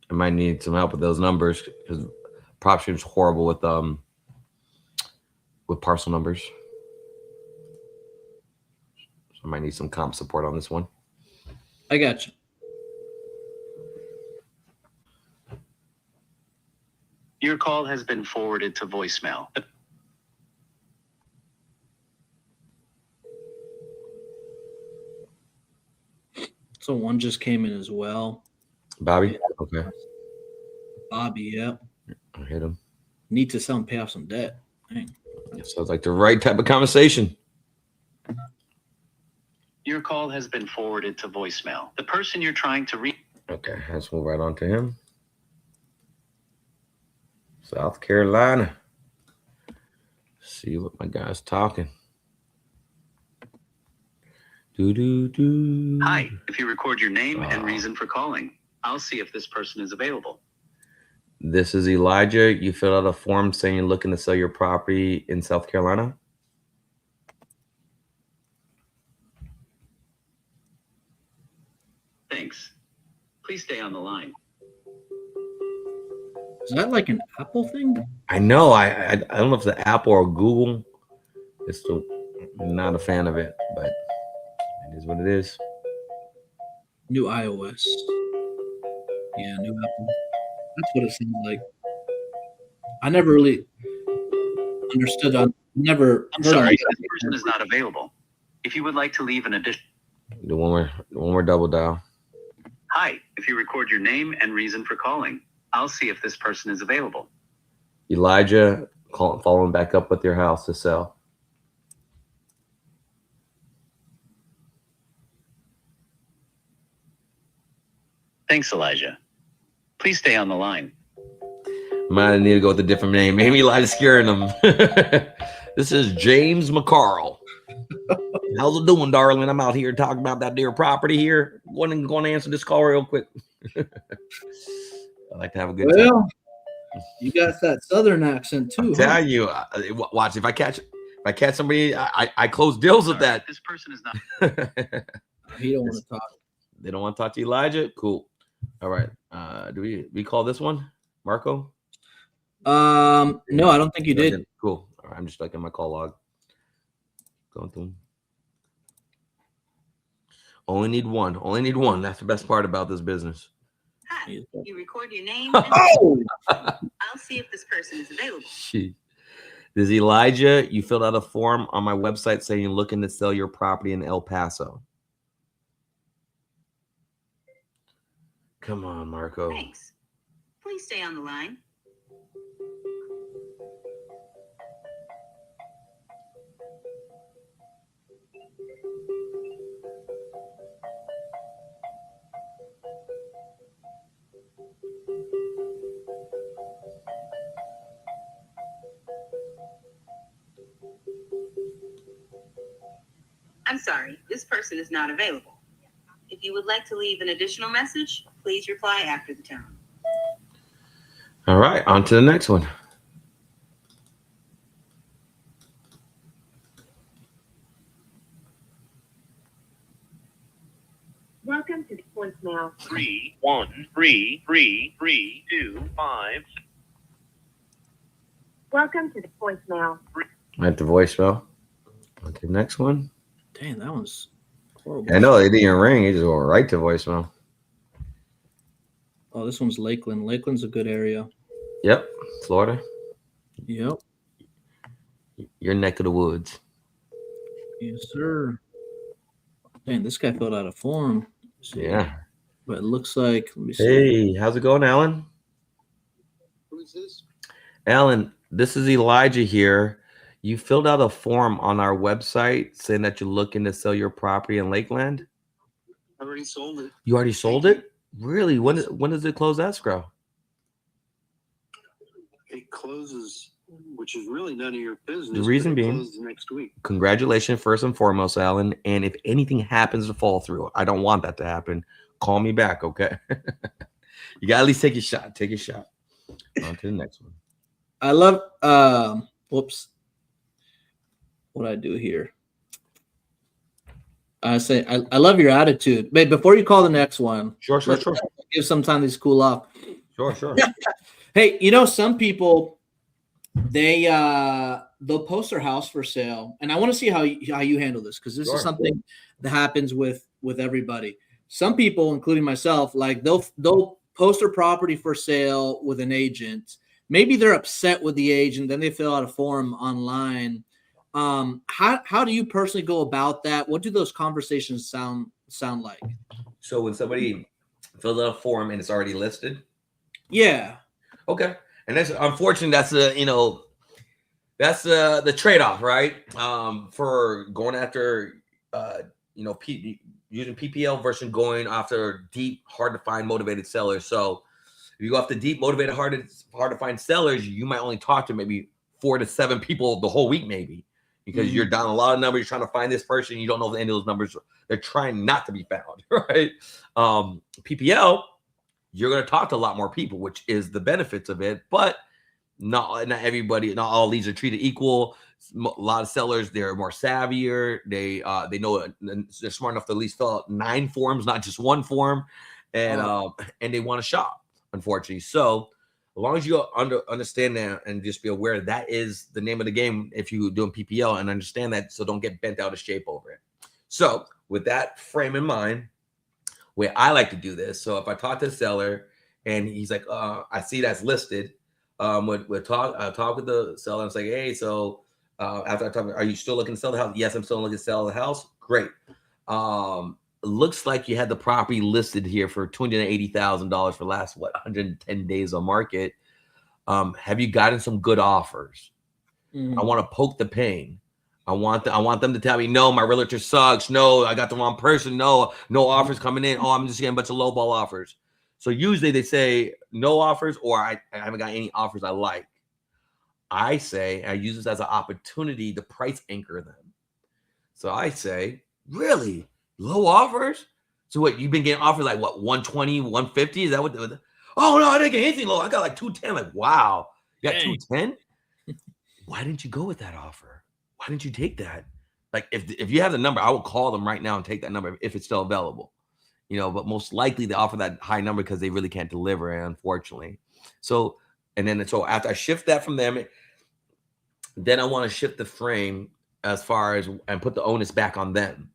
I might need some help with those numbers because prop stream's horrible with parcel numbers. So I might need some comp support on this one. I got you. Your call has been forwarded to voicemail. So one just came in as well. Bobby? Okay. Bobby, yeah. I hit him. Need to sell and pay off some debt. Dang. Sounds like the right type of conversation. Your call has been forwarded to voicemail. The person you're trying to reach. Okay, let's move right on to him. South Carolina. See what my guy's talking. Do. Hi, if you record your name and reason for calling, I'll see if this person is available. This is Elijah. You filled out a form saying you're looking to sell your property in South Carolina. Thanks. Please stay on the line. Is that like an Apple thing? I know. I don't know if it's Apple or Google. I'm not a fan of it, but it is what it is. New iOS. Yeah, new Apple. That's what it seemed like. I never really understood. I never. I'm sorry, this person is not available. If you would like to leave an addition. The one more double dial. Hi, if you record your name and reason for calling, I'll see if this person is available. Elijah, following back up with your house to sell. Thanks, Elijah. Please stay on the line. Might need to go with a different name. Maybe Elijah's scaring them. This is James McCarl. How's it doing, darling? I'm out here talking about that dear property here. Going to answer this call real quick. I like to have a good time. Well, you got that Southern accent too. Tell you, watch if I catch somebody, I close deals with that. This person is not. He don't want to talk. They don't want to talk to Elijah. Cool. All right. Do we call this one Marco? No, I don't think you did. Cool. All right, I'm just in my call log. Going through. Only need one. Only need one. That's the best part about this business. Hi, you record your name. Oh! I'll see if this person is available. This is Elijah. You filled out a form on my website saying you're looking to sell your property in El Paso. Come on, Marco. Thanks. Please stay on the line. I'm sorry, this person is not available. If you would like to leave an additional message, please reply after the tone. All right, on to the next one. Welcome to the voicemail. 3133325. Welcome to the voicemail. At the voicemail. On to the next one. Damn, that was horrible. I know, it didn't even ring. It just went right to voicemail. Oh, this one's Lakeland. Lakeland's a good area. Yep, Florida. Yep. Your neck of the woods. Yes, sir. Man, this guy filled out a form. Yeah. But it looks like, let me see. Hey, how's it going, Alan? Who is this? Alan, this is Elijah here. You filled out a form on our website saying that you're looking to sell your property in Lakeland. I already sold it. You already sold it? Really? When does it close escrow? It closes, which is really none of your business. The reason but it being- closes next week. Congratulations, first and foremost, Alan. And if anything happens to fall through, I don't want that to happen. Call me back, okay? You got to at least take your shot. Take your shot. On to the next one. I love, whoops. What I do here? I say, I love your attitude. But before you call the next one, Sure. give some time to cool off. Sure. Hey, some people they'll post their house for sale, and I want to see how you handle this, because this Sure. is something that happens with everybody. Some people, including myself, like they'll post their property for sale with an agent. Maybe they're upset with the agent, then they fill out a form online. How do you personally go about that? What do those conversations sound like? So when somebody fills out a form and it's already listed, Yeah. okay, and that's unfortunate. That's the trade-off, right? For going after using PPL versus going after deep, hard to find, motivated sellers. So if you go after deep, motivated, hard to find sellers, you might only talk to maybe 4 to 7 people the whole week, maybe, because you're down a lot of numbers. You're trying to find this person. You don't know if any of those numbers, they're trying not to be found, right? PPL, you're going to talk to a lot more people, which is the benefits of it, but not everybody, not all leads are treated equal. A lot of sellers, they're more savvier. They know, they're smart enough to at least fill out 9 forms, not just 1 form, and they want to shop, unfortunately. So as long as you understand that and just be aware that is the name of the game if you're doing PPL, and understand that, so don't get bent out of shape over it. So with that frame in mind, way I like to do this, so if I talk to the seller and he's like, I see that's listed, we'll talk with the seller and say, hey, so after I talk, are you still looking to sell the house? Yes, I'm still looking to sell the house. Great. Looks like you had the property listed here for $280,000 for the last 110 days on market. Have you gotten some good offers? I want to poke the pain. I want them to tell me, no, my realtor sucks. No, I got the wrong person. No offers coming in. Oh, I'm just getting a bunch of lowball offers. So usually they say no offers, or I haven't got any offers I like. I say, I use this as an opportunity to price anchor them. So I say, really? Low offers? So what, you've been getting offers like what, 120, 150? Is that what? Oh no, I didn't get anything low. I got like 210. Like, wow, you got 210? Why didn't you go with that offer? Why didn't you take that? Like, if you have the number, I will call them right now and take that number if it's still available. But most likely they offer that high number because they really can't deliver, unfortunately. So after I shift that from them, then I want to shift the frame as far as and put the onus back on them.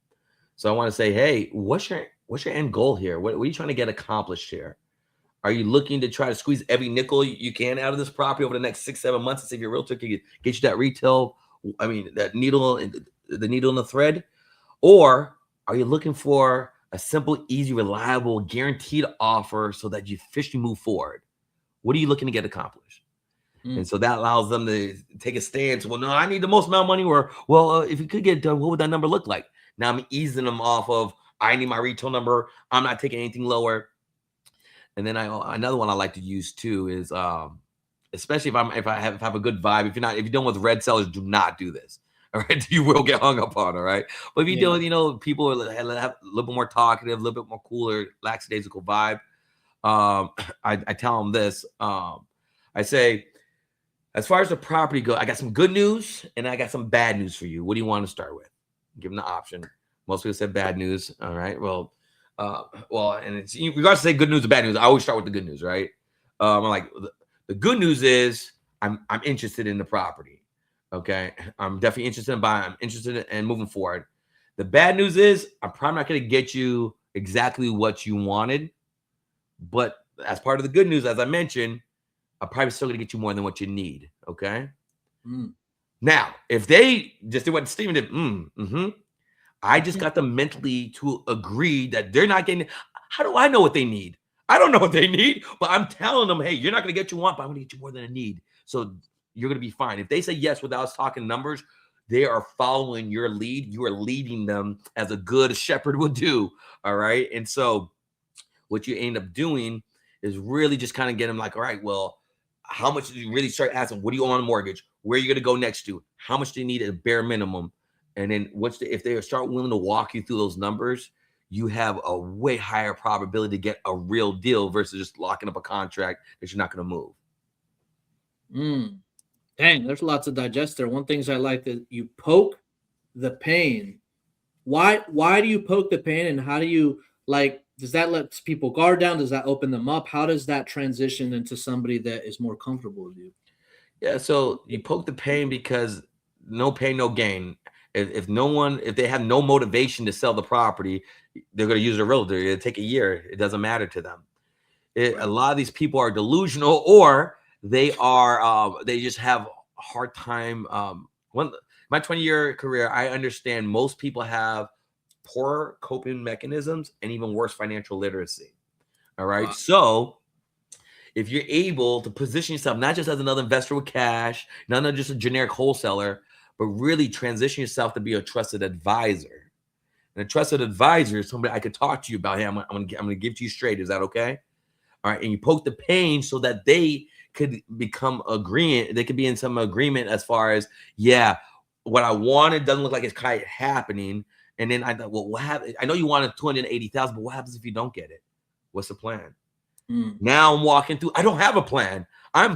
So I want to say, hey, what's your end goal here? What are you trying to get accomplished here? Are you looking to try to squeeze every nickel you can out of this property over the next 6-7 months and see if your realtor can get you that retail? I mean, the needle in the thread, or are you looking for a simple, easy, reliable, guaranteed offer so that you officially move forward? What are you looking to get accomplished? And so that allows them to take a stance. Well, no, I need the most amount of money. Or, well, if you could get it done, what would that number look like? Now I'm easing them off of, I need my retail number. I'm not taking anything lower. And then another one I like to use too is, especially if I have a good vibe. If you're dealing with red sellers, do not do this. All right, you will get hung up on. All right, but if you deal with people who have a little bit more talkative, a little bit more cooler, lackadaisical vibe, I tell them this. I say, as far as the property goes, I got some good news and I got some bad news for you. What do you want to start with? Give them the option. Most people said bad news. All right. Well, and it's regardless to say good news or bad news, I always start with the good news, right? I'm like, the good news is I'm interested in the property. Okay. I'm definitely interested in buying. I'm interested in moving forward. The bad news is I'm probably not going to get you exactly what you wanted, but as part of the good news, as I mentioned, I'm probably still going to get you more than what you need. Okay. Now, if they just did what Steven did, I just got them mentally to agree that they're not getting. How do I know what they need? I don't know what they need, but I'm telling them, hey, you're not going to get what you want, but I'm going to get you more than a need. So you're going to be fine. If they say yes without us talking numbers, they are following your lead. You are leading them as a good shepherd would do. All right. And so what you end up doing is really just kind of get them like, all right, well, how much do you really start asking? What do you want on a mortgage? Where are you going to go next to? How much do you need at a bare minimum? And then if they start willing to walk you through those numbers, you have a way higher probability to get a real deal versus just locking up a contract that you're not going to move. Dang, there's lots of digest there. One thing I like that you poke the pain. Why do you poke the pain, and how do you does that let people guard down? Does that open them up? How does that transition into somebody that is more comfortable with you? Yeah, so you poke the pain because no pain, no gain. If they have no motivation to sell the property, they're going to use a realtor. It'll take a year. It doesn't matter to them. A lot of these people are delusional, or they just have a hard time. My 20-year career, I understand most people have poor coping mechanisms and even worse financial literacy. All right. Wow. So if you're able to position yourself not just as another investor with cash, not just a generic wholesaler, but really transition yourself to be a trusted advisor. And a trusted advisor is somebody I could talk to you about. Hey, I'm going to give to you straight. Is that okay? All right. And you poke the pain so that they could become agreement. They could be in some agreement as far as, yeah, what I wanted doesn't look like it's quite happening. And then I thought, well, what happens? I know you wanted 280,000, but what happens if you don't get it? What's the plan? Now I'm walking through. I don't have a plan. I'm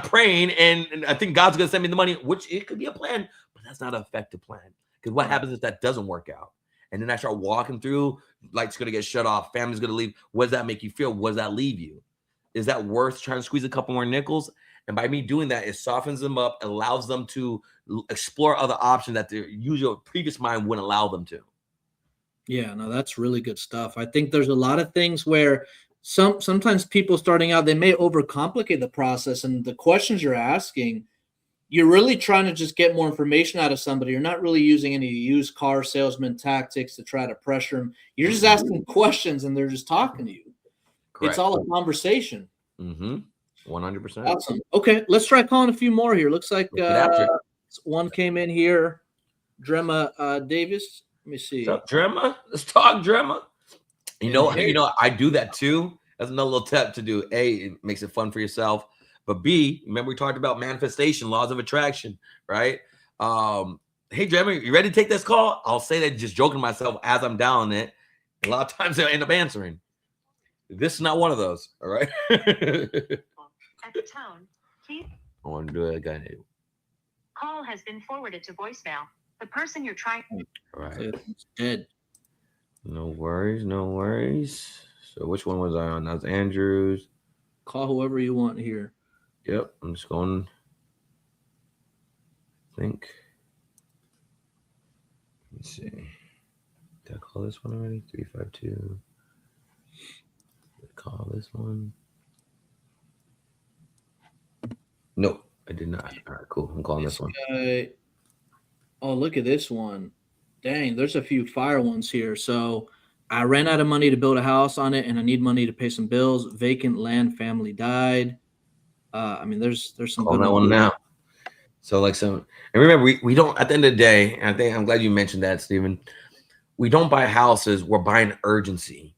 praying, and I think God's going to send me the money, which it could be a plan, but that's not an effective plan. Because what happens if that doesn't work out? And then I start walking through, lights going to get shut off, family's going to leave. What does that make you feel? What does that leave you? Is that worth trying to squeeze a couple more nickels? And by me doing that, it softens them up, allows them to explore other options that their usual previous mind wouldn't allow them to. Yeah, no, that's really good stuff. I think there's a lot of things where sometimes people starting out, they may overcomplicate the process, and the questions you're asking, you're really trying to just get more information out of somebody. You're not really using any used car salesman tactics to try to pressure them. You're just asking questions, and they're just talking to you. Correct. It's all a conversation. 100%. Awesome. Okay, let's try calling a few more here. Looks like one came in here. Drema Davis. Let me see. What's up, Drema? Let's talk, Drema. You know, I do that too. That's another little tip to do. A, it makes it fun for yourself. But B, remember we talked about manifestation, laws of attraction, right? Hey, Drema, you ready to take this call? I'll say that just joking to myself as I'm dialing it. A lot of times I end up answering. This is not one of those, all right? At the tone, please. I want to do it again. Call has been forwarded to voicemail. The person you're trying. All right. It's dead. No worries. So which one was I on? That was Andrews. Call whoever you want here. Yep. I'm just going. I think. Let's see. Did I call this one already? 352. Call this one. No, I did not. All right, cool. I'm calling this one. Oh, look at this one. Dang, there's a few fire ones here. So I ran out of money to build a house on it, and I need money to pay some bills. Vacant land, family died. I mean, there's some Call good that ones. one now. So like and remember, we don't, at the end of the day, and I think I'm glad you mentioned that, Stephen. We don't buy houses, we're buying urgency.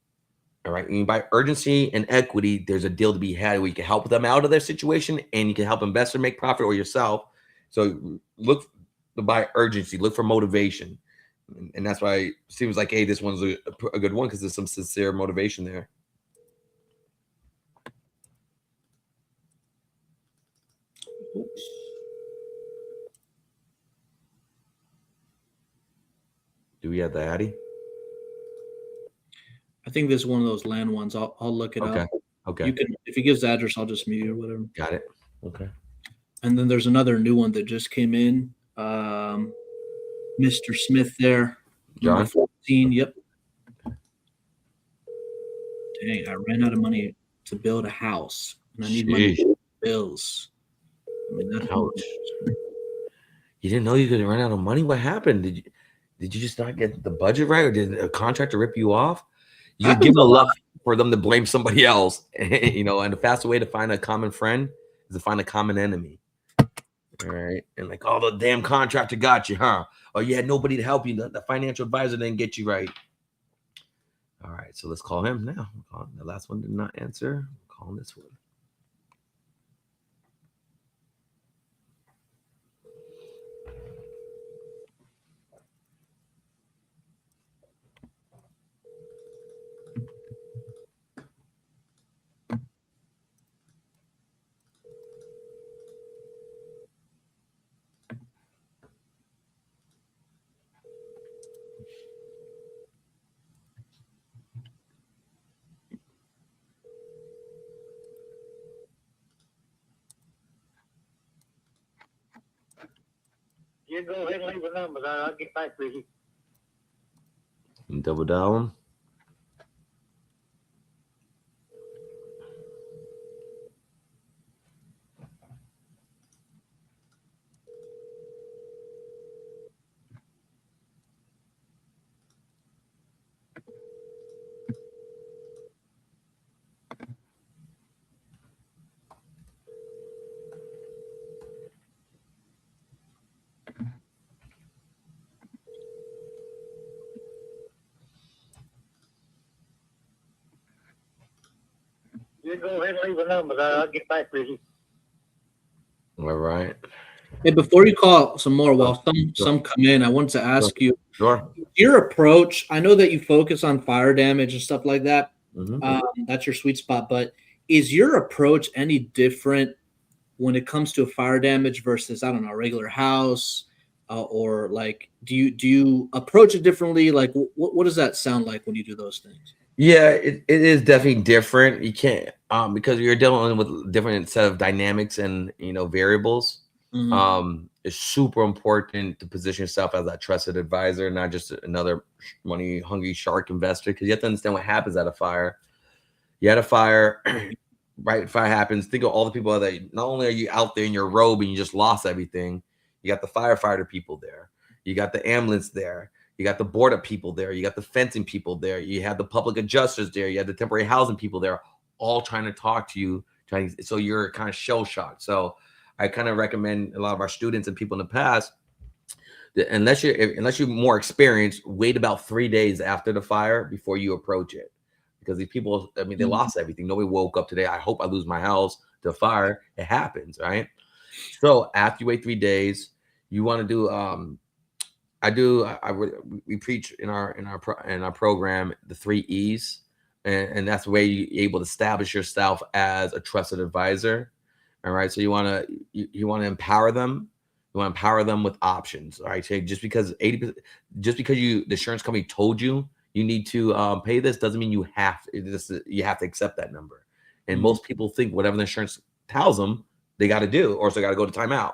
All right. When you buy urgency and equity, there's a deal to be had where you can help them out of their situation and you can help investor make profit or yourself. So look to buy urgency, look for motivation. And that's why it seems like, hey, this one's a good one because there's some sincere motivation there. Oops. Do we have the Addy? I think this is one of those land ones. I'll look it up. Okay. You can, if he gives the address, I'll just mute you or whatever. Got it. Okay. And then there's another new one that just came in. Mr. Smith there. John? Number 14. Yep. Dang, I ran out of money to build a house. And I need money for bills. I mean, that's Ouch. You didn't know you could run out of money? What happened? Did you just not get the budget right, or did a contractor rip you off? You give them enough for them to blame somebody else, you know. And the fastest way to find a common friend is to find a common enemy. All right, and like, oh, the damn contractor got you, huh? Or you had nobody to help you. The financial advisor didn't get you right. All right, so let's call him now. The last one did not answer. Call this one. You go ahead and leave a number there. I'll get back with you. And double down. You go ahead and leave a number there. I'll get back with you. All right. Hey, before you call some more, while some come in, I wanted to ask you, Sure. your approach. I know that you focus on fire damage and stuff like that. Mm-hmm. That's your sweet spot. But is your approach any different when it comes to fire damage versus, I don't know, a regular house, or like, do you approach it differently? Like, what does that sound like when you do those things? Yeah, it is definitely different. You can't because you're dealing with different set of dynamics and, you know, variables. Mhm. It's super important to position yourself as a trusted advisor, not just another money hungry shark investor, because you have to understand what happens at a fire. You had a fire, right? Fire happens. Think of all the people that not only are you out there in your robe and you just lost everything, you got the firefighter people there, you got the ambulance there, you got the board of people there, you got the fencing people there, you had the public adjusters there, you had the temporary housing people there, all trying to talk to you, so you're kind of shell shocked. So I kind of recommend a lot of our students and people in the past that unless you're more experienced, wait about 3 days after the fire before you approach it, because these people, I mean, they lost everything. Nobody woke up today, I hope I lose my house to fire. It happens, right? So after you wait 3 days, you want to do we preach in our program the 3 E's, and that's the way you're able to establish yourself as a trusted advisor. All right, so you want to empower them. You want to empower them with options. All right, so just because the insurance company told you need to pay this doesn't mean you have to accept that number. And most people think whatever the insurance tells them they got to do, or so they got to go to timeout.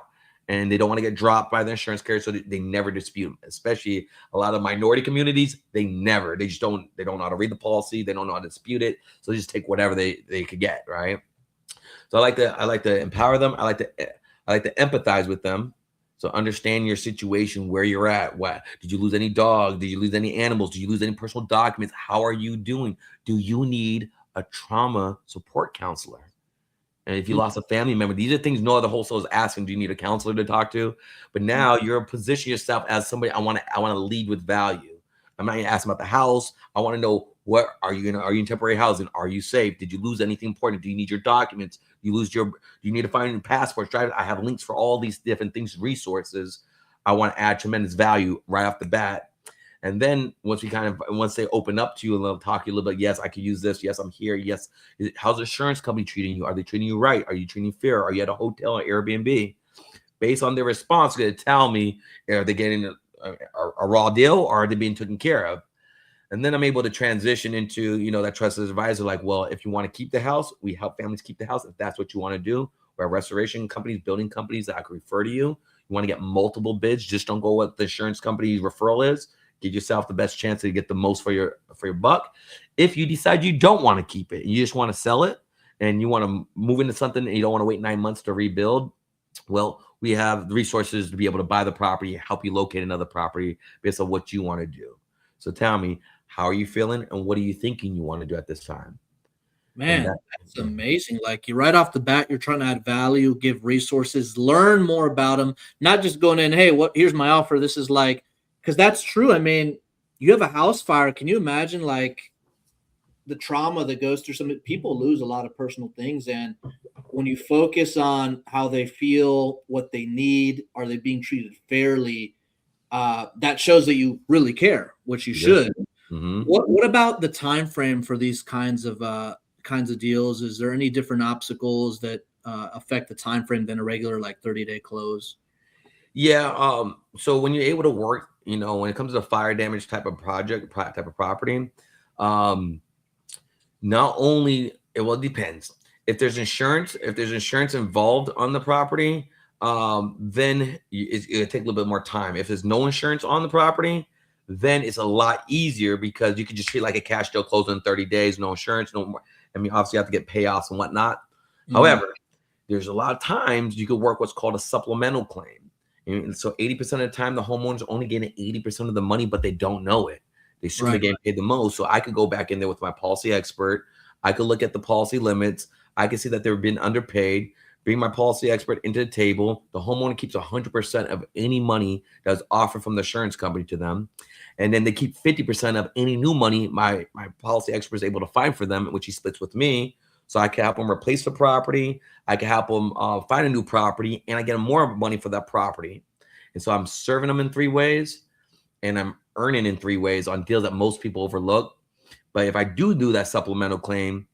And they don't want to get dropped by the insurance carrier, so they never dispute them. Especially a lot of minority communities, they don't know how to read the policy, they don't know how to dispute it, so they just take whatever they could get, right? So I like to empower them. I like to empathize with them. So understand your situation, where you're at. What did you lose any dogs? Did you lose any animals? Did you lose any personal documents? How are you doing? Do you need a trauma support counselor? And if you lost a family member, these are things no other wholesaler is asking. Do you need a counselor to talk to? But now you're positioning yourself as somebody I want to lead with value. I'm not even asking about the house. I want to know, what are you in temporary housing? Are you safe? Did you lose anything important? Do you need your documents? Do you need to find your passports? Drive. I have links for all these different things, resources. I want to add tremendous value right off the bat. And then once they open up to you and they'll talk to you a little bit, yes, I could use this. Yes, I'm here. Yes. How's the insurance company treating you? Are they treating you right? Are you treating fair? Are you at a hotel or Airbnb? Based on their response, they're going to tell me, are they getting a raw deal, or are they being taken care of? And then I'm able to transition into, that trusted advisor. Like, well, if you want to keep the house, we help families keep the house. If that's what you want to do, we're restoration companies, building companies that I could refer to you. You want to get multiple bids. Just don't go what the insurance company referral is. Give yourself the best chance to get the most for your buck. If you decide you don't want to keep it, you just want to sell it, and you want to move into something and you don't want to wait 9 months to rebuild, well, we have the resources to be able to buy the property, help you locate another property based on what you want to do. So tell me, how are you feeling, and what are you thinking you want to do at this time? Man, that's amazing. Like, you right off the bat, you're trying to add value, give resources, learn more about them, not just going in, hey, here's my offer. This is like, because that's true. I mean, you have a house fire. Can you imagine like the trauma that goes through? Some people lose a lot of personal things. And when you focus on how they feel, what they need, are they being treated fairly? That shows that you really care, which you should. Mm-hmm. What about the time frame for these kinds of deals? Is there any different obstacles that affect the time frame than a regular like 30-day close? Yeah. So when you're able to work, when it comes to the fire damage type of property, not only it depends. If there's insurance involved on the property, then it'll take a little bit more time. If there's no insurance on the property, then it's a lot easier, because you can just treat like a cash deal, close in 30 days, no insurance, no more. I mean, obviously you have to get payoffs and whatnot. Mm-hmm. However, there's a lot of times you could work what's called a supplemental claim. And so 80% of the time, the homeowner's only getting 80% of the money, but they don't know it. They assume they're getting paid the most. So I could go back in there with my policy expert. I could look at the policy limits. I could see that they've been underpaid. Bring my policy expert into the table. The homeowner keeps 100% of any money that was offered from the insurance company to them. And then they keep 50% of any new money my policy expert is able to find for them, which he splits with me. So I can help them replace the property. I can help them find a new property, and I get more money for that property. And so I'm serving them in 3 ways, and I'm earning in 3 ways on deals that most people overlook. But if I do that supplemental claim,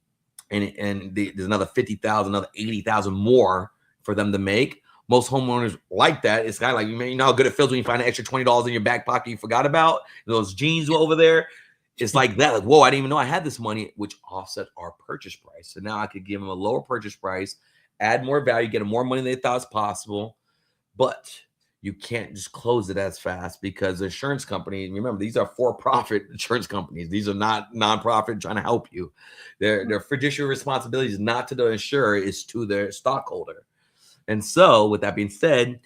and there's another 50,000, another 80,000 more for them to make, most homeowners like that. It's kind of like, you know how good it feels when you find an extra $20 in your back pocket you forgot about, those jeans over there. It's like that. Like, whoa, I didn't even know I had this money, which offset our purchase price. So now I could give them a lower purchase price, add more value, get them more money than they thought was possible. But you can't just close it as fast, because the insurance company, remember, these are for-profit insurance companies. These are not nonprofit trying to help you. Their fiduciary responsibility is not to the insurer, it's to their stockholder. And so with that being said,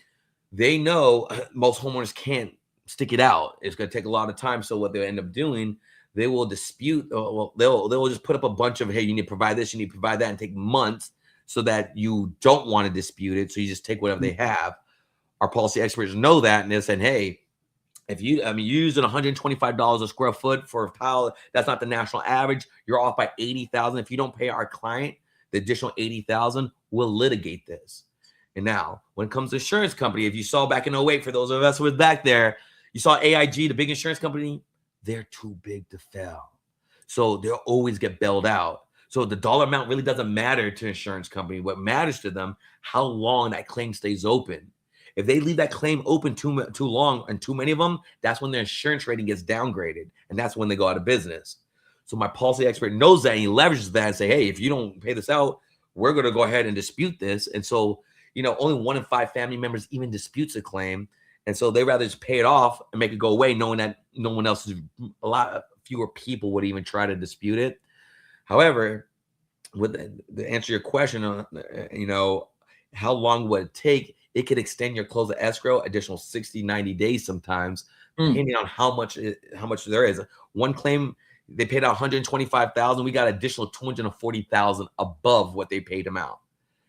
they know most homeowners can't stick it out. It's going to take a lot of time. So what they'll end up doing, they will dispute, they'll just put up a bunch of, hey, you need to provide this, you need to provide that, and take months so that you don't want to dispute it. So you just take whatever they have. Our policy experts know that, and they're saying, hey, if you're using $125 a square foot for a tile, that's not the national average. You're off by $80,000. If you don't pay our client the additional $80,000, we'll litigate this. And now, when it comes to insurance company, if you saw back in 2008, for those of us who was back there, you saw AIG, the big insurance company, they're too big to fail. So they'll always get bailed out. So the dollar amount really doesn't matter to insurance company. What matters to them, how long that claim stays open. If they leave that claim open too long, and too many of them, that's when their insurance rating gets downgraded, and that's when they go out of business. So my policy expert knows that, and he leverages that and say, hey, if you don't pay this out, we're going to go ahead and dispute this. And so, only 1 in 5 family members even disputes a claim. And so they rather just pay it off and make it go away, knowing that no one else, a lot fewer people would even try to dispute it. However, with the answer your question on, how long would it take? It could extend your close of escrow additional 60, 90 days sometimes, depending on how much there is. One claim, they paid out $125,000. We got additional $240,000 above what they paid them out.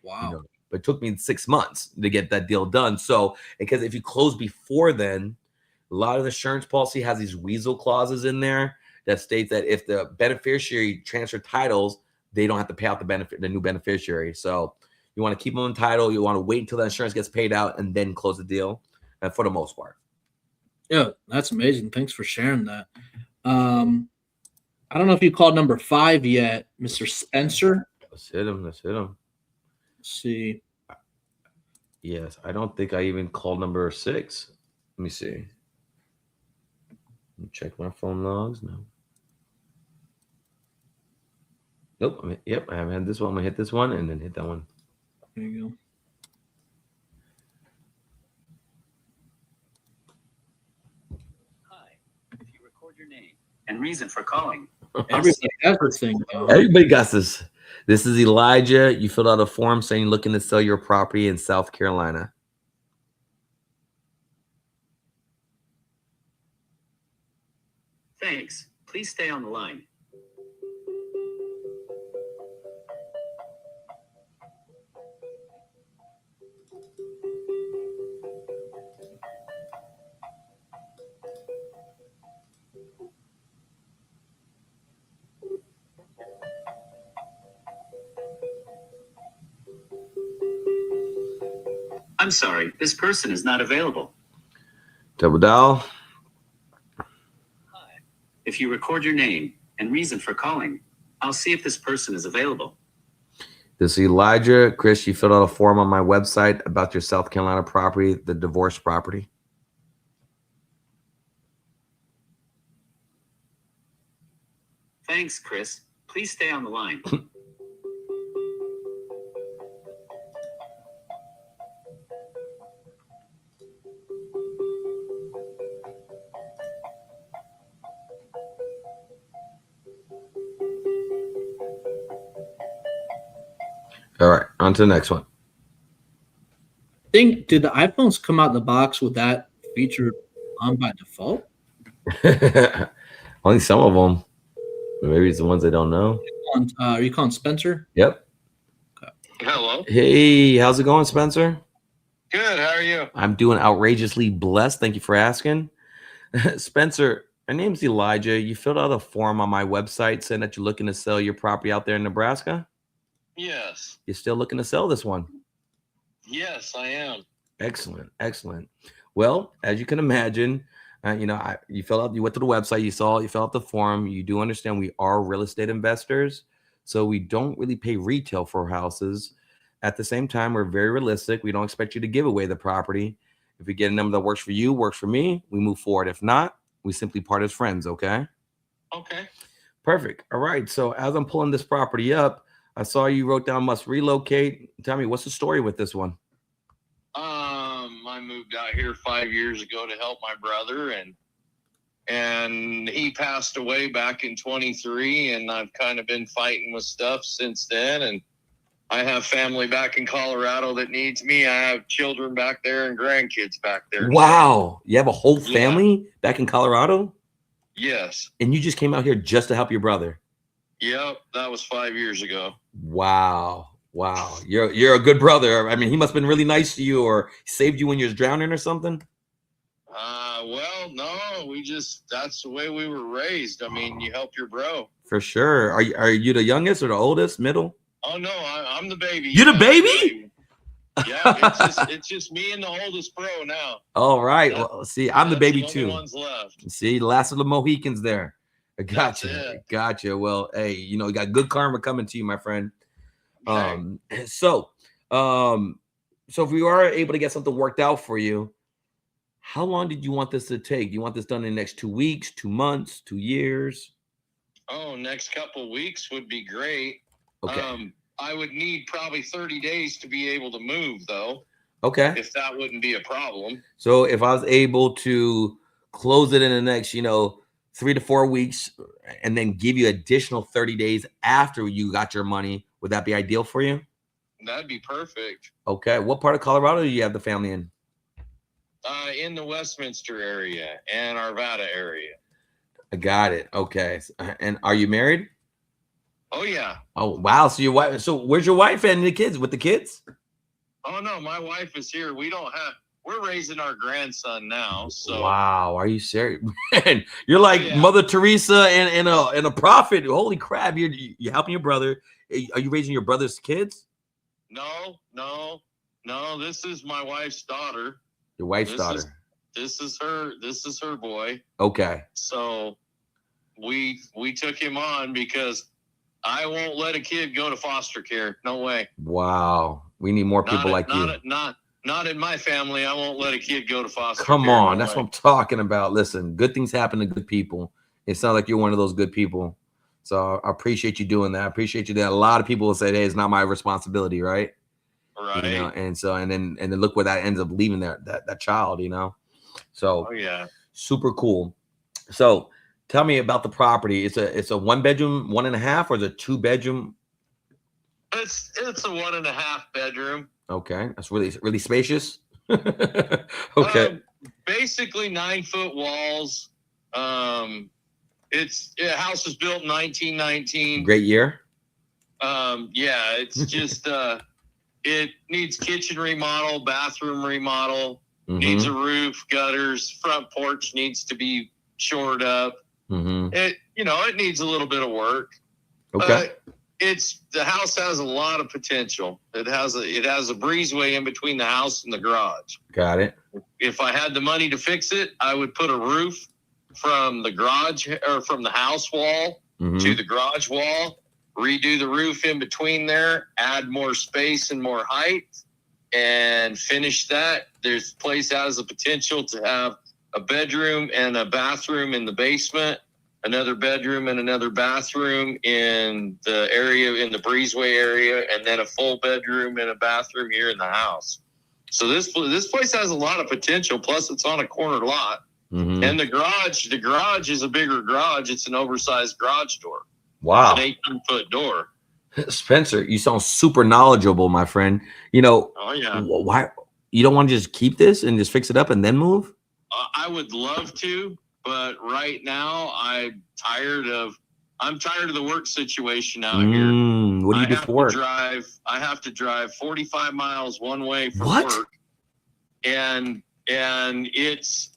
Wow. But it took me 6 months to get that deal done. So, because if you close before then, a lot of the insurance policy has these weasel clauses in there that states that if the beneficiary transfer titles, they don't have to pay out the new beneficiary. So you want to keep them in title. You want to wait until the insurance gets paid out and then close the deal, for the most part. Yeah, that's amazing. Thanks for sharing that. I don't know if you called number 5 yet, Mr. Spencer. Let's hit him. Let's see. Yes, I don't think I even called number 6. Let me see. Let me check my phone logs now. Nope. Yep, I haven't had this one. I'm gonna hit this one and then hit that one. There you go. Hi. If you record your name and reason for calling. Everybody has this thing, though. Everybody got this. This is Elijah. You filled out a form saying looking to sell your property in South Carolina. Thanks. Please stay on the line. I'm sorry, this person is not available. Double dial. Hi. If you record your name and reason for calling, I'll see if this person is available. This is Elijah. Chris, you filled out a form on my website about your South Carolina property, the divorce property. Thanks, Chris. Please stay on the line. All right, on to the next one. Did the iPhones come out the box with that feature on by default? Only some of them. Maybe it's the ones they don't know. Are you calling Spencer? Yep. Hello. Hey, how's it going, Spencer? Good. How are you? I'm doing outrageously blessed. Thank you for asking. Spencer, my name's Elijah. You filled out a form on my website saying that you're looking to sell your property out there in Nebraska. Yes. You're still looking to sell this one? Yes, I am. Excellent. Excellent. Well, as you can imagine, you filled out, you went to the website, you filled out the form. You do understand we are real estate investors, so we don't really pay retail for houses. At the same time, we're very realistic. We don't expect you to give away the property. If we get a number that works for you, works for me, we move forward. If not, we simply part as friends. Okay. Okay. Perfect. All right. So as I'm pulling this property up, I saw you wrote down must relocate. Tell me, what's the story with this one? I moved out here 5 years ago to help my brother, and he passed away back in 23, and I've kind of been fighting with stuff since then. And I have family back in Colorado that needs me. I have children back there and grandkids back there. Wow. You have a whole family back in Colorado? Yes. And you just came out here just to help your brother? Yep. That was 5 years ago. Wow. Wow. You're a good brother. I mean, he must have been really nice to you, or saved you when you was drowning or something. Well, no, that's the way we were raised. I mean, you help your bro. For sure. Are you the youngest or the oldest, middle? Oh no, I'm the baby. You're the baby? Yeah, it's just me and the oldest bro now. All right. Well, see, I'm the baby too. Ones left. See, the last of the Mohicans there. I gotcha. Gotcha. Well, hey, you got good karma coming to you, my friend. Okay. So if we are able to get something worked out for you, how long did you want this to take? Do you want this done in the next 2 weeks, 2 months, 2 years? Oh, next couple weeks would be great. Okay. I would need probably 30 days to be able to move, though. Okay. If that wouldn't be a problem. So if I was able to close it in the next, 3 to 4 weeks, and then give you additional 30 days after you got your money, would that be ideal for you? That'd be perfect. Okay. What part of Colorado do you have the family in? In the Westminster area and Arvada area. I got it. Okay. And are you married? Oh yeah. Oh wow. So your wife. So where's your wife and the kids? With the kids? Oh no, my wife is here. We're raising our grandson now. So Wow. Are you serious? Man, you're like yeah. Mother Teresa and a prophet. Holy crap! You're helping your brother. Are you raising your brother's kids? No. This is my wife's daughter. Your wife's This daughter. This is her boy. Okay. So we took him on because I won't let a kid go to foster care. No way. Wow. We need more people like you. Not in my family. I won't let a kid go to foster Come care. on. No That's way. what I'm talking about. Listen, good things happen to good people. It sounds like you're one of those good people. So I appreciate you doing that. I appreciate you that. A lot of people will say, hey, it's not my responsibility, right? Right. You know, and then look where that ends up leaving that child, you know. So Oh yeah. super cool. So tell me about the property. It's a 1-bedroom, 1.5, or is it 2-bedroom? It's a 1.5 bedroom. Okay, that's really spacious. Okay. Basically 9-foot walls. The house was built in 1919. Great year. Yeah, it's just it needs kitchen remodel, bathroom remodel, needs a roof, gutters, front porch needs to be shored up. It needs a little bit of work. Okay. The house has a lot of potential. It has a breezeway in between the house and the garage. Got it. If I had the money to fix it, I would put a roof from the garage or from the house wall to the garage wall, redo the roof in between there, add more space and more height, and finish that. This place has the potential to have a bedroom and a bathroom in the basement, another bedroom and another bathroom in the area, in the breezeway area, and then a full bedroom and a bathroom here in the house. So this place has a lot of potential. Plus, it's on a corner lot, and the garage is a bigger garage. It's an oversized garage door. Wow. It's an 18-foot door. Spencer, you sound super knowledgeable, my friend. You know, Oh yeah. Why you don't want to just keep this and just fix it up and then move? I would love to, but right now I'm tired of the work situation out here. What do you do for work? I have to drive 45 miles one way for What? work. And it's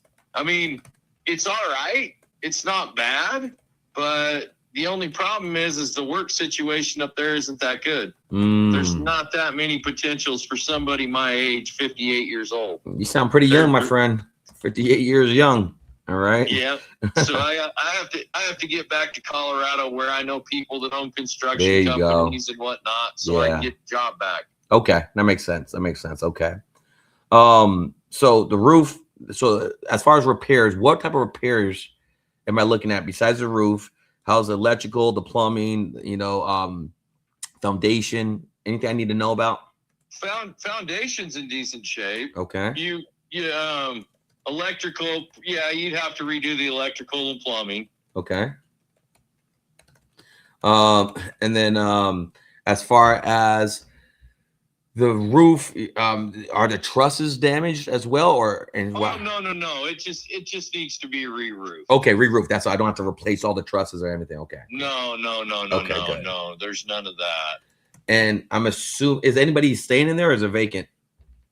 all right. It's not bad, but the only problem is the work situation up there isn't that good. There's not that many potentials for somebody my age, 58 years old. You sound pretty young, my friend. 58 years young. All right. Yeah. So I have to get back to Colorado where I know people that own There construction you companies and whatnot, so I can get the job back. Okay, that makes sense. Okay. So the roof. So as far as repairs, what type of repairs am I looking at besides the roof? How's the electrical, the plumbing? Foundation? Anything I need to know about? Foundation's in decent shape. Okay. Electrical, yeah, you'd have to redo the electrical and plumbing. Okay. And then as far as the roof, are the trusses damaged as well, No. It just needs to be re-roofed. Okay, re-roof. That's why I don't have to replace all the trusses or anything. Okay. No. Okay, good. No. There's none of that. And I'm assuming, is anybody staying in there or is it vacant?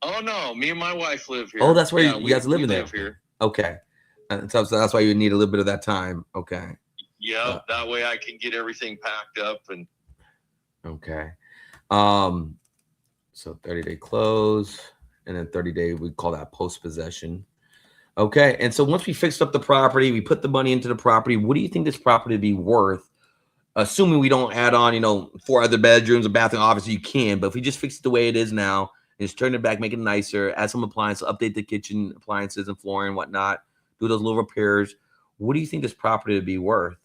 Oh no, me and my wife live here. Oh, that's where you guys live in there. Live here. Okay. And so that's why you need a little bit of that time. Okay. Yeah, that way I can get everything packed up and. Okay. So 30-day close, and then 30-day, we call that post-possession. Okay. And so once we fixed up the property, we put the money into the property. What do you think this property would be worth? Assuming we don't add on, 4 other bedrooms, a bathroom. Obviously you can, but if we just fix it the way it is now, and just turn it back, make it nicer, add some appliances, update the kitchen appliances and flooring and whatnot, do those little repairs. What do you think this property would be worth?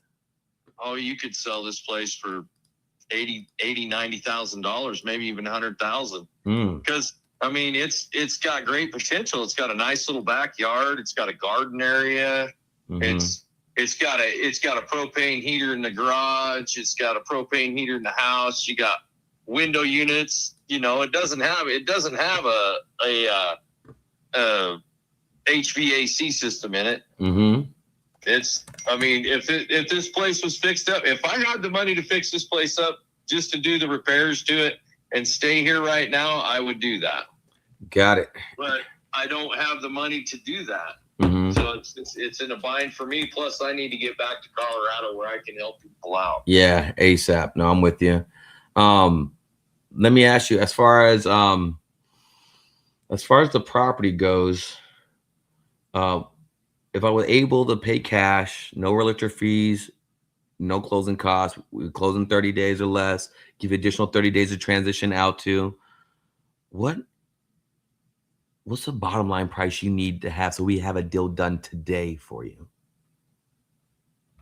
Oh, you could sell this place for $90,000, maybe even $100,000. Because it's got great potential. It's got a nice little backyard. It's got a garden area. It's got a propane heater in the garage. It's got a propane heater in the house. You got window units. It doesn't have a HVAC system in it. I mean, if this place was fixed up, if I had the money to fix this place up just to do the repairs to it and stay here right now, I would do that. Got it. But I don't have the money to do that. Mm-hmm. So it's in a bind for me. Plus, I need to get back to Colorado where I can help people out. Yeah, ASAP. No, I'm with you. Let me ask you, as far as the property goes, if I was able to pay cash, no realtor fees, no closing costs, we close in 30 days or less, give you additional 30 days to transition out to, what's the bottom line price you need to have so we have a deal done today for you?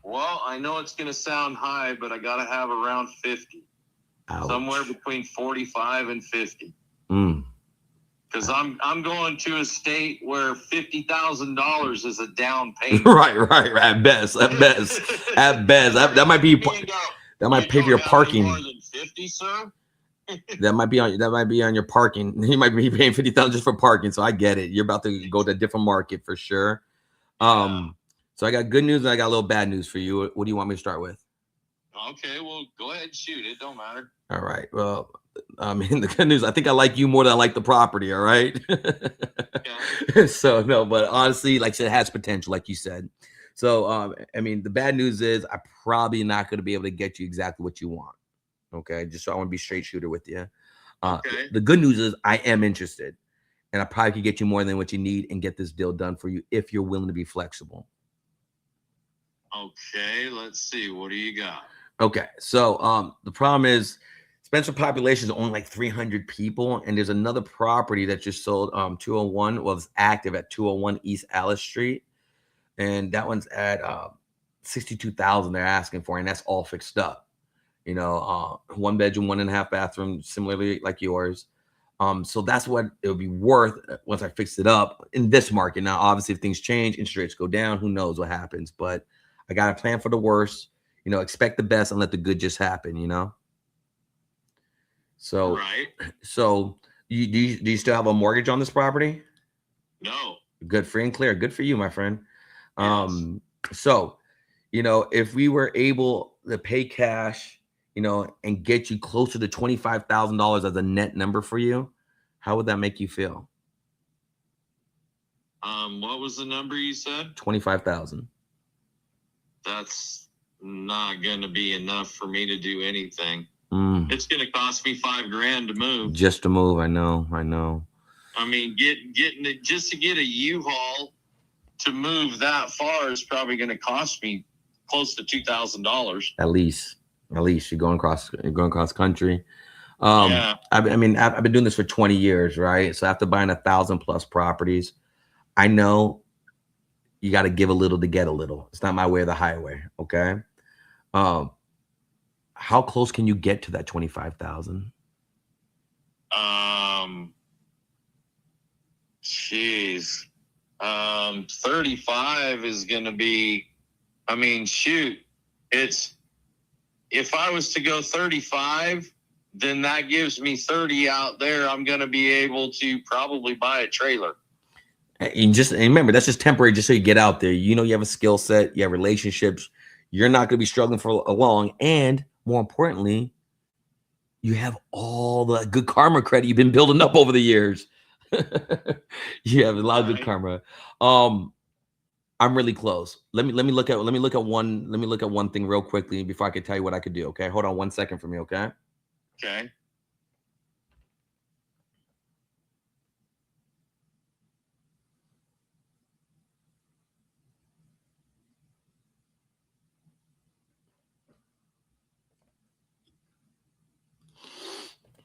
Well, I know it's going to sound high, but I got to have around 50. Ouch. Somewhere between 45 and 50. Because I'm going to a state where $50,000 is a down payment. Right. At best. That might be. That might pay for your parking. More than 50, sir. That might be on your parking. You might be paying $50,000 just for parking. So I get it. You're about to go to a different market for sure. So I got good news and I got a little bad news for you. What do you want me to start with? Okay, well, go ahead and shoot. It don't matter. All right. Well, I mean, the good news, I think I like you more than I like the property. All right. Okay. So no, but honestly, like I said, it has potential, like you said. So, I mean, the bad news is I'm probably not going to be able to get you exactly what you want. Okay. Just so I want to be straight shooter with you. Okay. The good news is I am interested and I probably could get you more than what you need and get this deal done for you if you're willing to be flexible. Okay. Let's see. What do you got? Okay. So, the problem is Spencer population is only like 300 people. And there's another property that just sold, 201 was active at 201 East Alice Street. And that one's at, 62,000 they're asking for. And that's all fixed up. You know, 1 bedroom, 1.5 bathroom, similarly like yours. So that's what it would be worth once I fix it up in this market. Now, obviously, if things change, interest rates go down, who knows what happens? But I got to plan for the worst, you know, expect the best and let the good just happen, you know? So, Right. So do you still have a mortgage on this property? No. Good, free and clear. Good for you, my friend. Yes. So, you know, if we were able to pay cash, you know, and get you closer to $25,000 as a net number for you, how would that make you feel? What was the number you said? 25,000. That's not going to be enough for me to do anything. Mm. It's going to cost me $5,000 to move. Just to move. I know. I mean, getting it just to get a U-Haul to move that far is probably going to cost me close to $2,000. At least you're going cross country. Yeah. I've been doing this for 20 years, right? So after buying 1,000+ properties, I know you got to give a little to get a little. It's not my way or the highway. Okay. How close can you get to that 25,000? Geez. 35 is going to be, I mean, shoot, if I was to go 35, then that gives me 30 out there. I'm going to be able to probably buy a trailer. And remember, that's just temporary, just so you get out there. You know, you have a skill set, you have relationships. You're not going to be struggling for long. And more importantly, you have all the good karma credit you've been building up over the years. You have a lot of good karma. I'm really close. Let me look at one thing real quickly before I can tell you what I could do. Okay, hold on 1 second for me. Okay. Okay.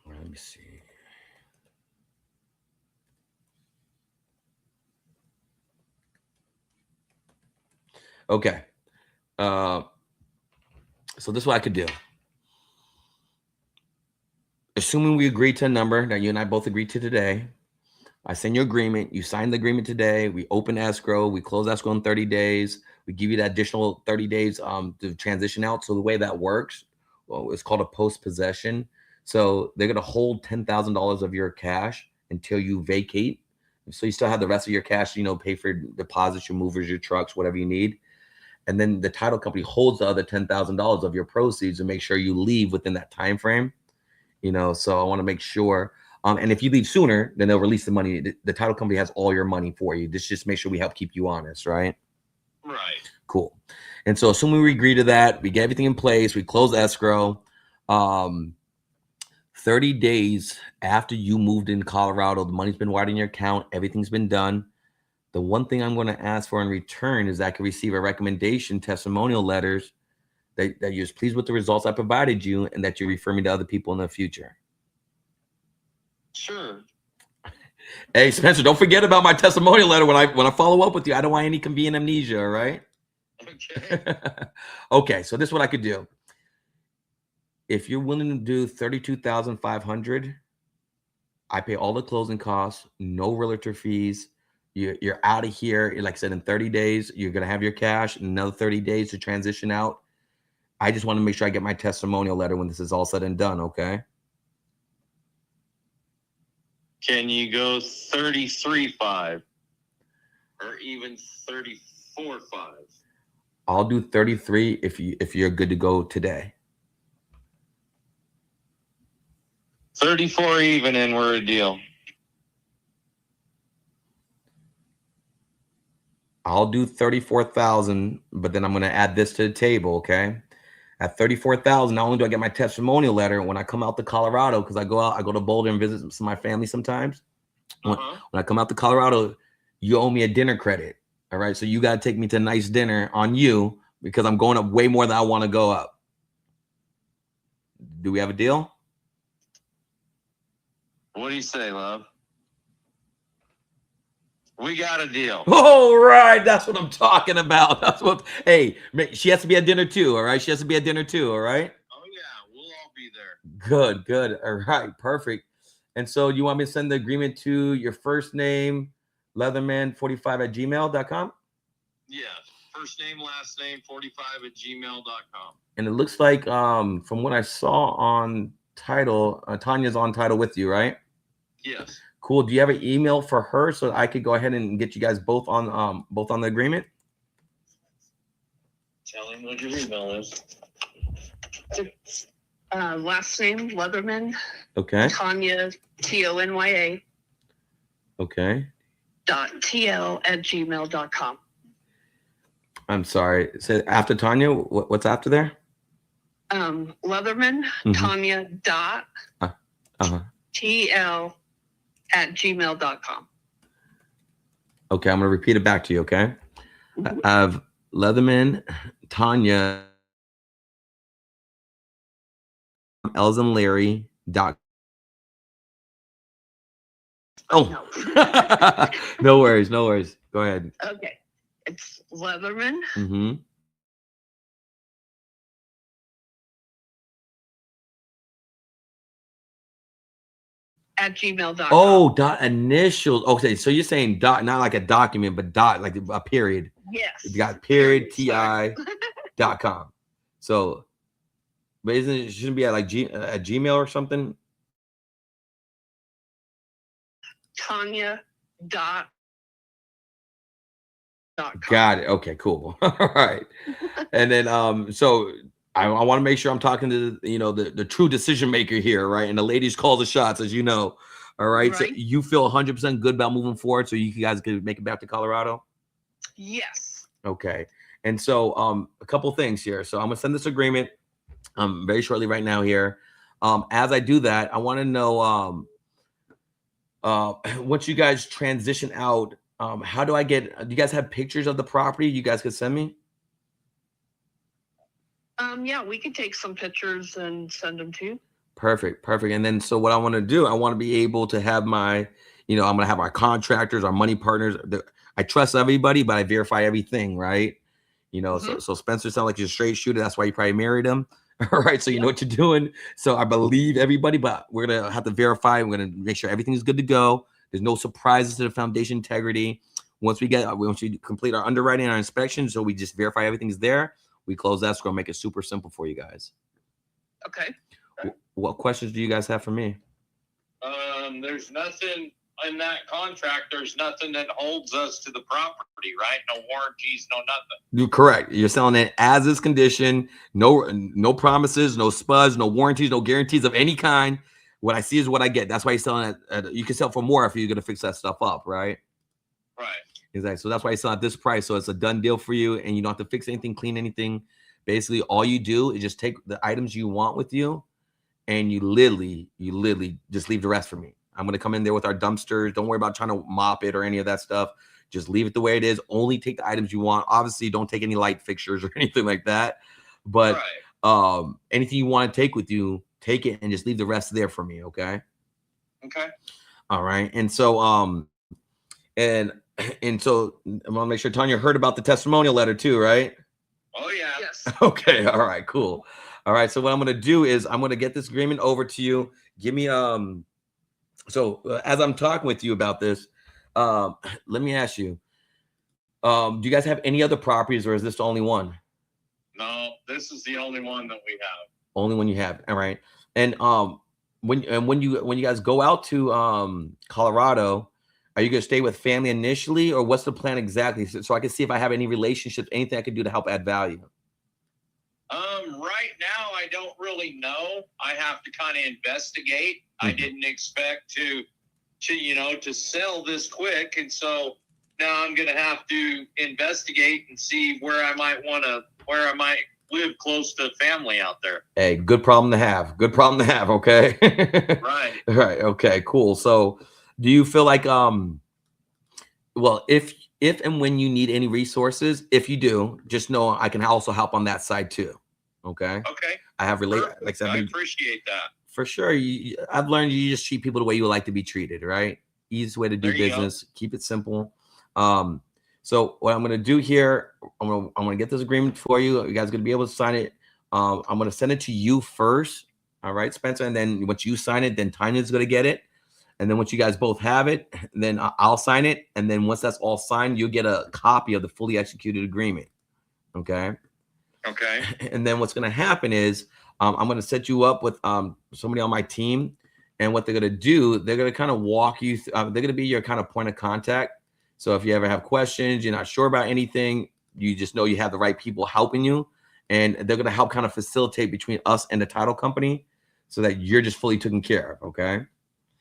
Let me see. Okay. So this is what I could do. Assuming we agree to a number that you and I both agreed to today, I send you an agreement. You sign the agreement today. We open escrow. We close escrow in 30 days. We give you that additional 30 days to transition out. So the way that works, well, it's called a post-possession. So they're going to hold $10,000 of your cash until you vacate. So you still have the rest of your cash, you know, pay for your deposits, your movers, your trucks, whatever you need. and then the title company holds the other $10,000 of your proceeds and make sure you leave within that time frame. So I want to make sure. And if you leave sooner, then they'll release the money. The title company has all your money for you. Just make sure we help keep you honest, right? Right. Cool. And so assuming we agree to that, we get everything in place, we close escrow. 30 days after you moved in Colorado, the money's been wired in your account, everything's been done. The one thing I'm going to ask for in return is that I can receive a recommendation testimonial letters that you're pleased with the results I provided you and that you refer me to other people in the future. Sure. Hey, Spencer, don't forget about my testimonial letter when I follow up with you. I don't want any convenient amnesia, all right? Okay. Okay, so this is what I could do. If you're willing to do $32,500, I pay all the closing costs, no realtor fees. You're out of here. Like I said, in 30 days, you're going to have your cash, and another 30 days to transition out. I just want to make sure I get my testimonial letter when this is all said and done, okay? Can you go 33.5 or even 34.5? I'll do 33 if you're good to go today. 34 even, and we're a deal. I'll do 34,000, but then I'm going to add this to the table, okay? At 34,000, not only do I get my testimonial letter when I come out to Colorado, because I go to Boulder and visit some of my family sometimes. When I come out to Colorado, you owe me a dinner credit, all right? So you got to take me to a nice dinner on you because I'm going up way more than I want to go up. Do we have a deal? What do you say, love? We got a deal. All right, that's what I'm talking about. That's what. Hey, she has to be at dinner too. All right, she has to be at dinner too. All right. Oh yeah, we'll all be there. Good. All right, perfect. And so you want me to send the agreement to your first name, leatherman45@gmail.com? Yes. First name, last name, 45@gmail.com. And it looks like from what I saw on title, Tanya's on title with you, right? Yes. Cool. Do you have an email for her so I could go ahead and get you guys both on the agreement? Tell him what your email is. It's last name Leatherman. Okay. Tanya TONYA. Okay. .tl@gmail.com. I'm sorry. So after Tanya, what's after there? Leatherman Tanya TL@gmail.com. Okay, I'm gonna repeat it back to you. Okay. I have Leatherman Tanya Larry. Oh, no worries. Go ahead. Okay. It's Leatherman @gmail.com. Oh, dot initials. Okay, so you're saying dot, not like a document, but dot, like a period. Yes. You got period TI.com. So, but shouldn't be at like at Gmail or something? Tanya dot. Got it. Okay, cool. All right. And then so I want to make sure I'm talking to the true decision maker here, right? And the ladies call the shots, as you know. All right. So you feel 100% good about moving forward, so you guys can make it back to Colorado? Yes. Okay. And so a couple things here. So I'm gonna send this agreement very shortly right now here. As I do that, I want to know once you guys transition out, how do I get, do you guys have pictures of the property you guys could send me? Yeah, we could take some pictures and send them to you. Perfect. And then so what I want to do, I want to be able to have my, I'm going to have our contractors, our money partners. I trust everybody, but I verify everything, right? So Spencer sounds like he's a straight shooter. That's why you probably married him. All right. So you know what you're doing. So I believe everybody, but we're going to have to verify. We're going to make sure everything is good to go. There's no surprises to the foundation integrity. Once we complete our underwriting, our inspection, so we just verify everything's there. We close escrow, make it super simple for you guys. Okay. What questions do you guys have for me? There's nothing in that contract, there's nothing that holds us to the property, right? No warranties, no nothing. You're correct. You're selling it as is condition. No promises, no spuds, no warranties, no guarantees of any kind. What I see is what I get. That's why you're selling it. You can sell for more if you're going to fix that stuff up, right? Right. Exactly. So that's why you sell at this price. So it's a done deal for you, and you don't have to fix anything, clean anything. Basically, all you do is just take the items you want with you, and you literally just leave the rest for me. I'm going to come in there with our dumpsters. Don't worry about trying to mop it or any of that stuff. Just leave it the way it is. Only take the items you want. Obviously, don't take any light fixtures or anything like that. But anything you want to take with you, take it and just leave the rest there for me. Okay. Okay. All right. And so, and so I want to make sure Tanya heard about the testimonial letter too, right? Oh yeah. Yes. Okay. All right. Cool. All right. So what I'm going to do is I'm going to get this agreement over to you. Give me So as I'm talking with you about this, let me ask you, do you guys have any other properties, or is this the only one? No, this is the only one that we have. Only one you have. All right. And when you guys go out to Colorado, are you going to stay with family initially, or what's the plan exactly? So I can see if I have any relationships, anything I can do to help add value. Right now, I don't really know. I have to kind of investigate. I didn't expect to sell this quick. And so now I'm going to have to investigate and see where I might live close to family out there. Hey, good problem to have. Good problem to have. Okay. Right. Right. Okay, cool. So do you feel like, well, if and when you need any resources, if you do, just know I can also help on that side too. Okay. Okay. I have like I said, I appreciate that. For sure. I've learned you just treat people the way you would like to be treated, right? Easiest way to do business. Keep it simple. So what I'm going to do here, I'm going to get this agreement for you. You guys are going to be able to sign it. I'm going to send it to you first. All right, Spencer. And then once you sign it, then Tanya's going to get it. And then once you guys both have it, then I'll sign it. And then once that's all signed, you'll get a copy of the fully executed agreement. Okay. Okay. And then what's going to happen is I'm going to set you up with somebody on my team. And what they're going to do, they're going to kind of walk you through. They're going to be your kind of point of contact. So if you ever have questions, you're not sure about anything, you just know you have the right people helping you. And they're going to help kind of facilitate between us and the title company so that you're just fully taken care of. Okay.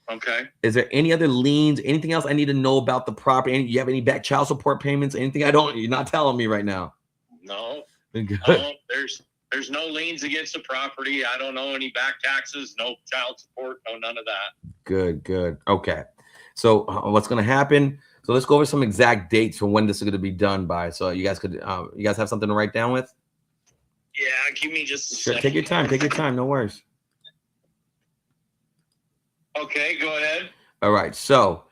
Okay. Is there any other liens, anything else I need to know about the property? You have any back child support payments? Anything you're not telling me right now? No. Good. No, there's no liens against the property. I don't owe any back taxes, no child support, no none of that. Good. Okay. So what's going to happen? So let's go over some exact dates for when this is going to be done by. So you guys have something to write down with? Yeah, give me just a Sure. second. Take your time. No worries. Okay, go ahead. All right. So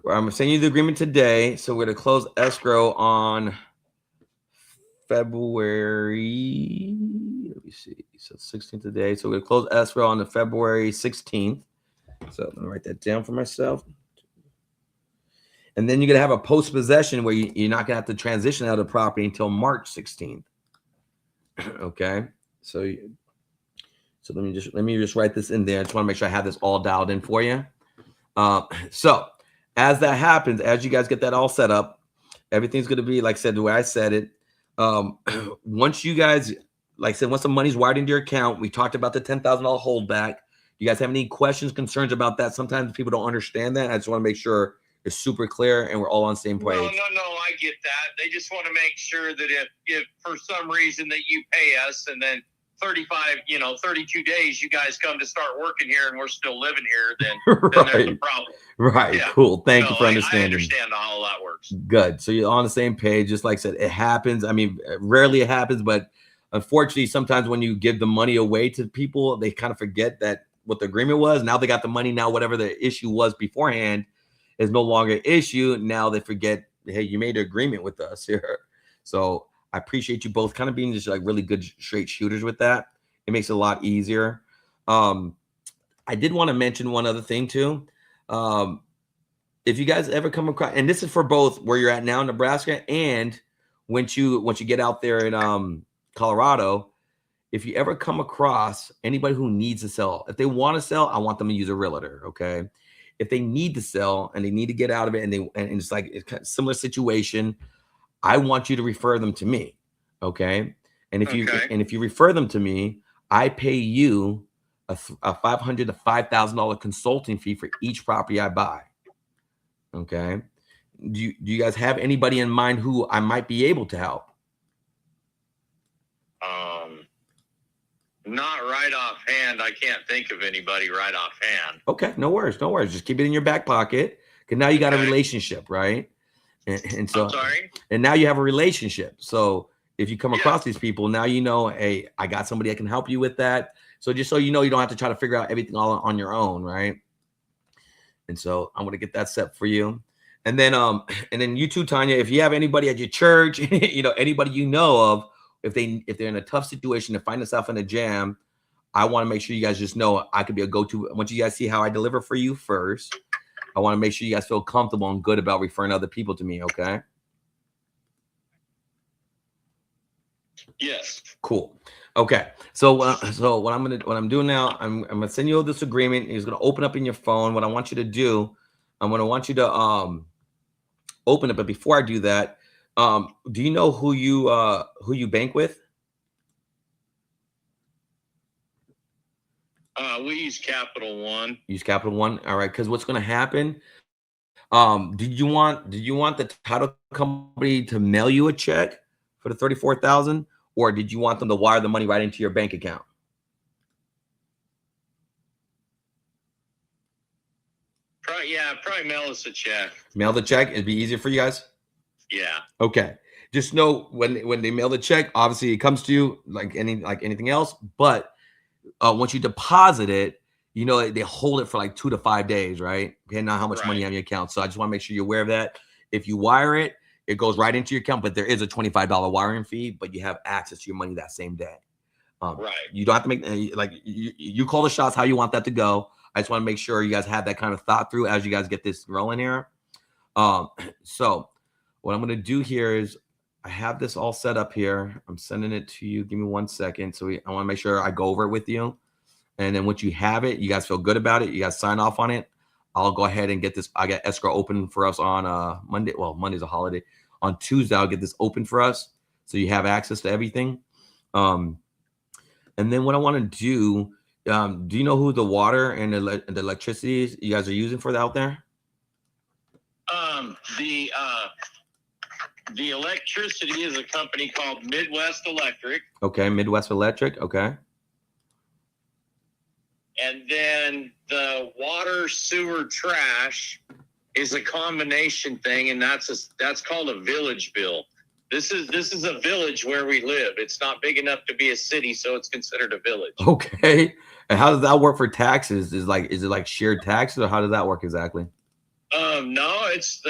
I'm going to send you the agreement today. So we're going to close escrow on February. Let me see. So 16th today. So we're going to close escrow on the February 16th. So I'm going to write that down for myself. And then you're going to have a post-possession where you're not going to have to transition out of the property until March 16th. Okay. So let me just write this in there. I just want to make sure I have this all dialed in for you. So as that happens, as you guys get that all set up, everything's going to be, like I said, the way I said it. Once you guys, like I said, once the money's wired into your account, we talked about the $10,000 holdback. You guys have any questions, concerns about that? Sometimes people don't understand that. I just want to make sure it's super clear and we're all on the same page. No, I get that. They just want to make sure that if for some reason that you pay us and then 32 days you guys come to start working here and we're still living here, then there's a problem. Right. Yeah. Cool. Thank you for understanding. I understand how all that works. Good. So you're on the same page. Just like I said, it happens. I mean, rarely it happens, but unfortunately, sometimes when you give the money away to people, they kind of forget that what the agreement was. Now they got the money. Now whatever the issue was beforehand is no longer an issue. Now they forget, hey, you made an agreement with us here. So I appreciate you both kind of being just like really good straight shooters with that. It makes it a lot easier. I did want to mention one other thing too. If you guys ever come across, and this is for both where you're at now in Nebraska and once you get out there in Colorado, if you ever come across anybody who needs to sell, if they want to sell, I want them to use a realtor. Okay. if they need to sell and they need to get out of it, and it's like it's kind of similar situation, I want you to refer them to me. Okay. And if you refer them to me, I pay you a $500 to $5,000 consulting fee for each property I buy. Okay. Do you guys have anybody in mind who I might be able to help? Not right offhand. I can't think of anybody right offhand. Okay, no worries. Just keep it in your back pocket. Because now you got a relationship, right? And so, I'm sorry? And now you have a relationship. So if you come across these people, now you know, hey, I got somebody that can help you with that. So just so you know, you don't have to try to figure out everything all on your own, right? And so I'm gonna get that set for you. And then you too, Tanya, if you have anybody at your church, anybody you know of, if they're in a tough situation to find themselves in a jam, I want to make sure you guys just know I could be a go-to. Once you guys see how I deliver for you first, I want to make sure you guys feel comfortable and good about referring other people to me. Okay. Yes. Cool. Okay. So what I'm doing now, I'm gonna send you this agreement. It's gonna open up in your phone. What I want you to do, I'm gonna want you to open it. But before I do that, do you know who you bank with? We use Capital One. Use Capital One. All right. Because what's gonna happen? Did you want the title company to mail you a check for the $34,000, or did you want them to wire the money right into your bank account? Probably mail us a check. Mail the check. It'd be easier for you guys. Yeah. Okay. Just know when they mail the check, obviously it comes to you like anything else. But once you deposit it, they hold it for like 2 to 5 days, right? Depending on how much money you have in your account. So I just want to make sure you're aware of that. If you wire it, it goes right into your account, but there is a $25 wiring fee, but you have access to your money that same day. Right. You don't have to make you call the shots how you want that to go. I just want to make sure you guys have that kind of thought through as you guys get this rolling here. So what I'm going to do here is I have this all set up here. I'm sending it to you. Give me 1 second. I want to make sure I go over it with you. And then once you have it, you guys feel good about it. You guys sign off on it. I'll go ahead and get this. I got escrow open for us on Monday. Well, Monday's a holiday. On Tuesday, I'll get this open for us. So you have access to everything. And then what I want to do you know who the water and the electricity is you guys are using for out there? The electricity is a company called Midwest Electric. Okay, Midwest Electric. Okay. And then the water, sewer, trash is a combination thing, and that's called a village bill. This is a village where we live. It's not big enough to be a city, so it's considered a village. Okay. And how does that work for taxes? Is it like shared taxes, or how does that work exactly? No, it's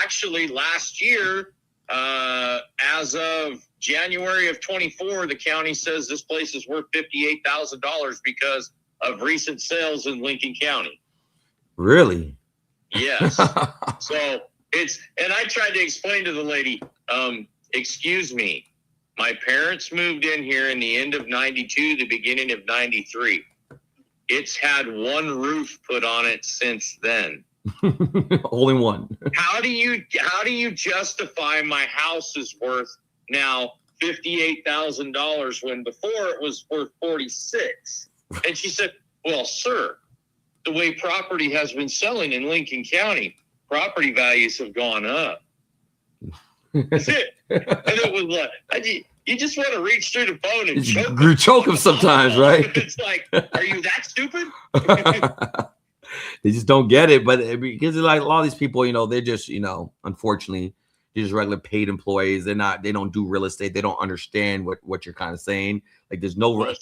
actually last year, as of January of 24, the county says this place is worth $58,000 because of recent sales in Lincoln County. Really? Yes. So and I tried to explain to the lady, excuse me, my parents moved in here in the end of 92, the beginning of 93. It's had one roof put on it since then. Only one. How do you justify my house is worth now $58,000 when before it was worth $46,000? And she said, well, sir, the way property has been selling in Lincoln County, property values have gone up. That's it. And it was like, you just want to reach through the phone and choke them sometimes, right? It's like, are you that stupid? They just don't get it. But because like a lot of these people, they're just, unfortunately, they're just regular paid employees. They don't do real estate. They don't understand what you're kind of saying. Like there's no. Well,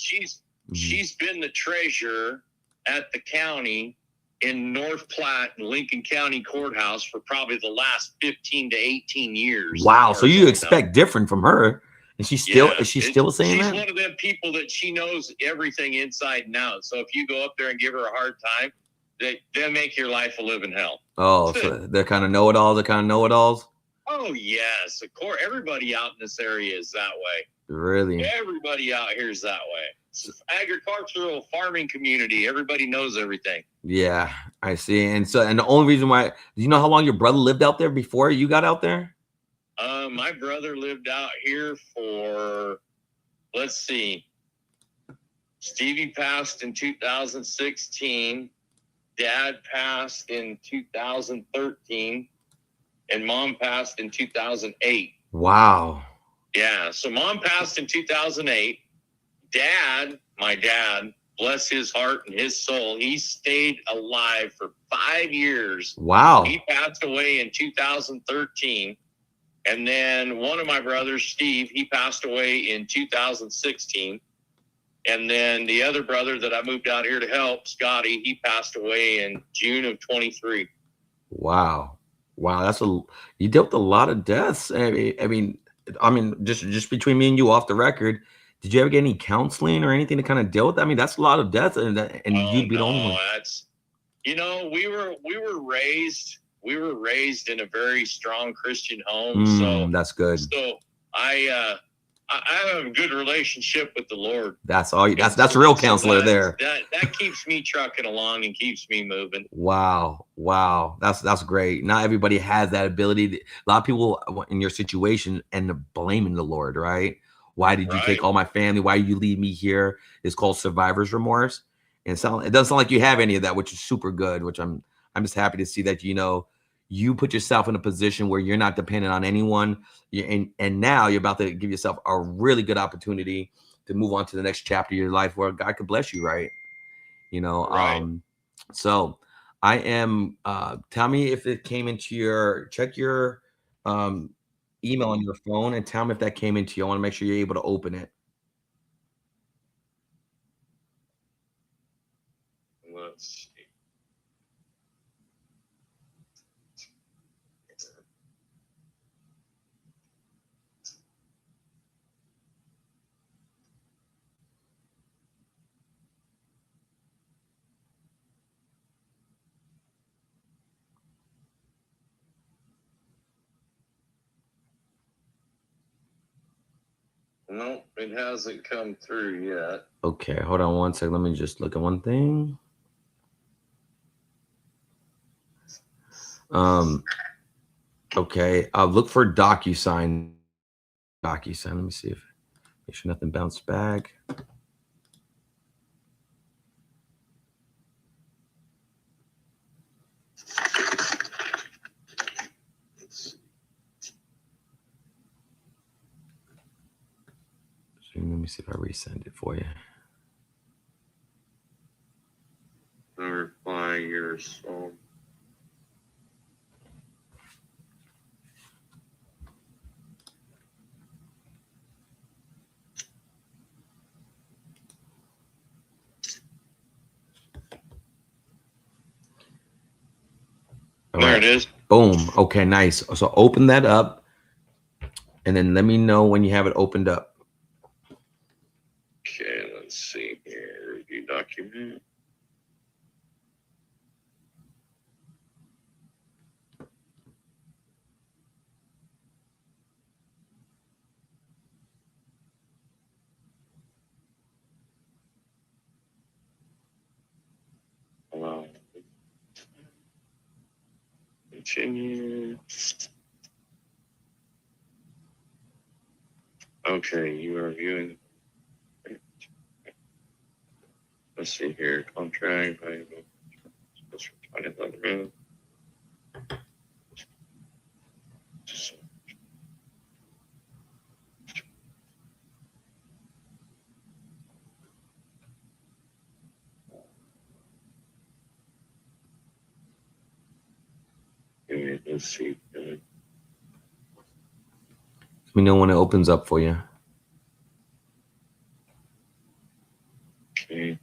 she's been the treasurer at the county in North Platte and Lincoln County Courthouse for probably the last 15 to 18 years. Wow. So you expect different from her. And is she still saying she's that? She's one of them people that she knows everything inside and out. So if you go up there and give her a hard time, they'll make your life a living hell. Oh, so they're kind of know-it-alls. They're kind of know-it-alls. Oh, yes. Of course. Everybody out in this area is that way. Really? Everybody out here is that way. It's agricultural farming community. Everybody knows everything. Yeah, I see. And so, and the only reason why, do you know how long your brother lived out there before you got out there? My brother lived out here for, let's see, Stevie passed in 2016. Dad passed in 2013. And Mom passed in 2008. Wow. Yeah. So Mom passed in 2008. Dad, my dad, bless his heart and his soul, he stayed alive for 5 years. Wow. He passed away in 2013. And then one of my brothers, Steve, he passed away in 2016. And then the other brother that I moved out here to help, Scotty, he passed away in June of 23. Wow. Wow. You dealt with a lot of deaths. I mean, just between me and you off the record, did you ever get any counseling or anything to kind of deal with that? I mean, that's a lot of deaths, and you'd be the only one. That's, we were raised in a very strong Christian home. So that's good. So I have a good relationship with the Lord. That's all. That's a real counselor there. That keeps me trucking along and keeps me moving. Wow. That's great. Not everybody has that ability. A lot of people in your situation end up blaming the Lord, right? Why did you take all my family? Why did you leave me here? It's called survivor's remorse. And it doesn't sound like you have any of that, which is super good, which I'm just happy to see that, you put yourself in a position where you're not dependent on anyone. And now you're about to give yourself a really good opportunity to move on to the next chapter of your life where God could bless you, right? So I am, tell me if it came into check your email on your phone and tell me if that came into you. I want to make sure you're able to open it. Let's see. No, it hasn't come through yet. Okay, hold on one second. Let me just look at one thing. Okay, I'll look for DocuSign. Let me see if make sure nothing bounced back. Let me see if I resend it for you. Verify your soul. There it is. Boom. Okay, nice. So open that up and then let me know when you have it opened up. Okay, let's see here. Review document. Wow. Continue. Okay, you are viewing. Let's see here. Contract. Let's see. Let me know when it opens up for you. Okay.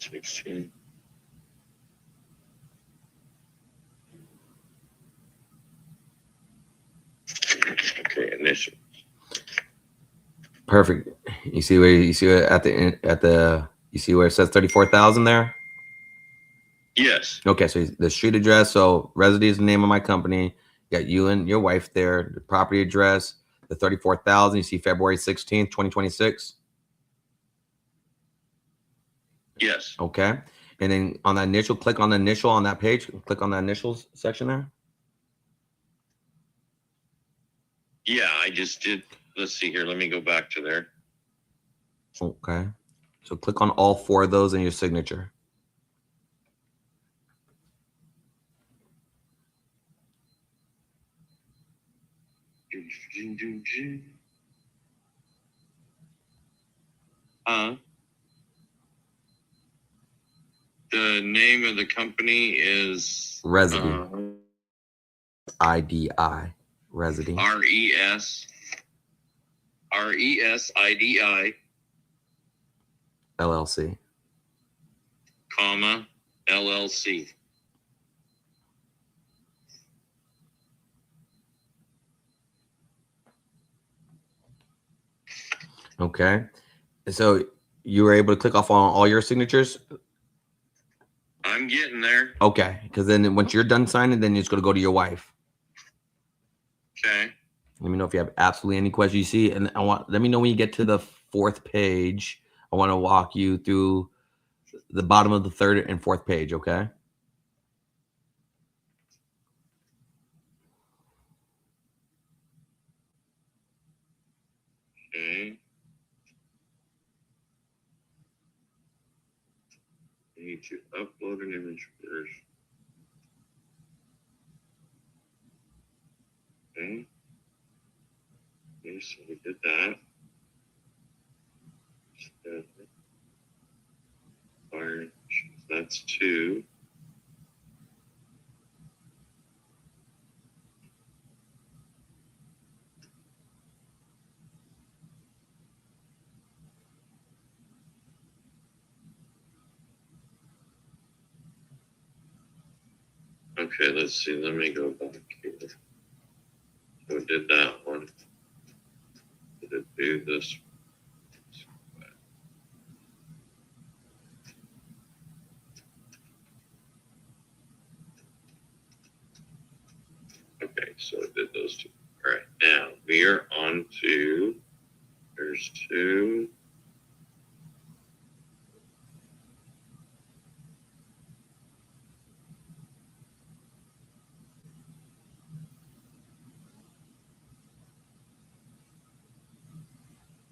$16. Okay, initial. Perfect. You see where at the You see where it says 34,000 there? Yes. Okay, so the street address. So Residue is the name of my company. You got you and your wife there. The property address, the 34,000. You see February 16th, 2026. Yes. Okay. And then on that initial, click on the initial on that page. Click on the initials section there. Yeah, I just did. Let's see here. Let me go back to there. Okay. So click on all 4 of those in your signature. The name of the company is Residue. IDI. Residue. RESIDI, LLC. comma, LLC. Okay. So you were able to click off on all your signatures? I'm getting there. Okay. Because then once you're done signing, then it's going to go to your wife. Okay. Let me know if you have absolutely any questions you see. And let me know when you get to the 4th page. I want to walk you through the bottom of the 3rd and 4th page. Okay. Okay. I need to upload an image first. Okay. Okay, so we did that. That's 2. Okay, let's see. Let me go back here. So we did that one. Did it do this? Okay, so I did those 2. All right, now we are on to, there's 2.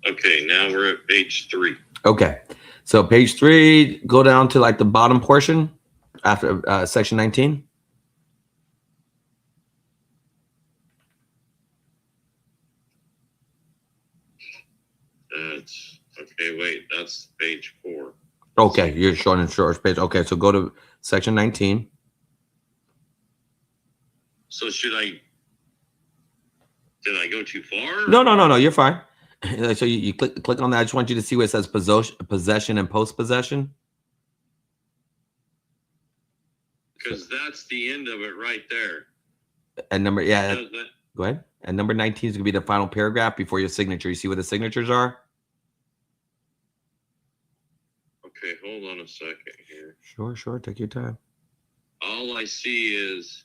Okay, now we're at page 3. Okay. So page 3, go down to like the bottom portion after section 19. That's okay. Wait, that's page 4. Okay, you're showing the short page. Okay, so go to section 19. So did I go too far? No. You're fine. So you click on that. I just want you to see where it says possession and post possession. Because that's the end of it right there. And go ahead. And number 19 is gonna be the final paragraph before your signature. You see where the signatures are? Okay, hold on a second here. Sure. Take your time. All I see is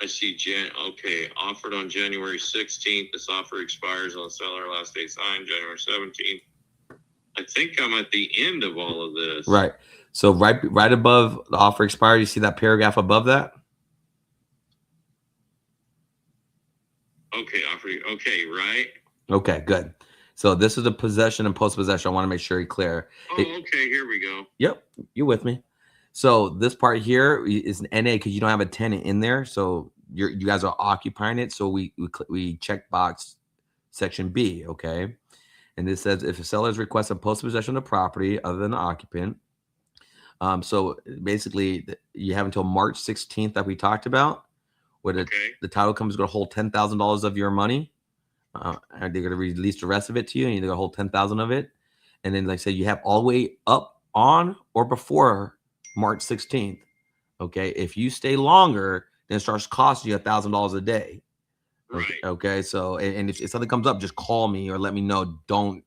I see offered on January 16th. This offer expires on the seller last day signed January 17th. I think I'm at the end of all of this. Right. So right above the offer expired, you see that paragraph above that? Okay, okay, right. Okay, good. So this is the possession and post possession. I want to make sure you're clear. Okay, here we go. Yep, you with me. So this part here is an NA because you don't have a tenant in there. So you guys are occupying it. So we check box section B, okay? And this says if a seller is requesting post possession of the property other than the occupant. So basically you have until March 16th that we talked about, where the title company is going to hold $10,000 of your money. And they're going to release the rest of it to you, and you're going to hold 10,000 of it. And then, like I said, you have all the way up on or before March 16th. Okay. If you stay longer, then it starts costing you $1,000 a day. Okay. Okay. So, and if something comes up, just call me or let me know. Don't.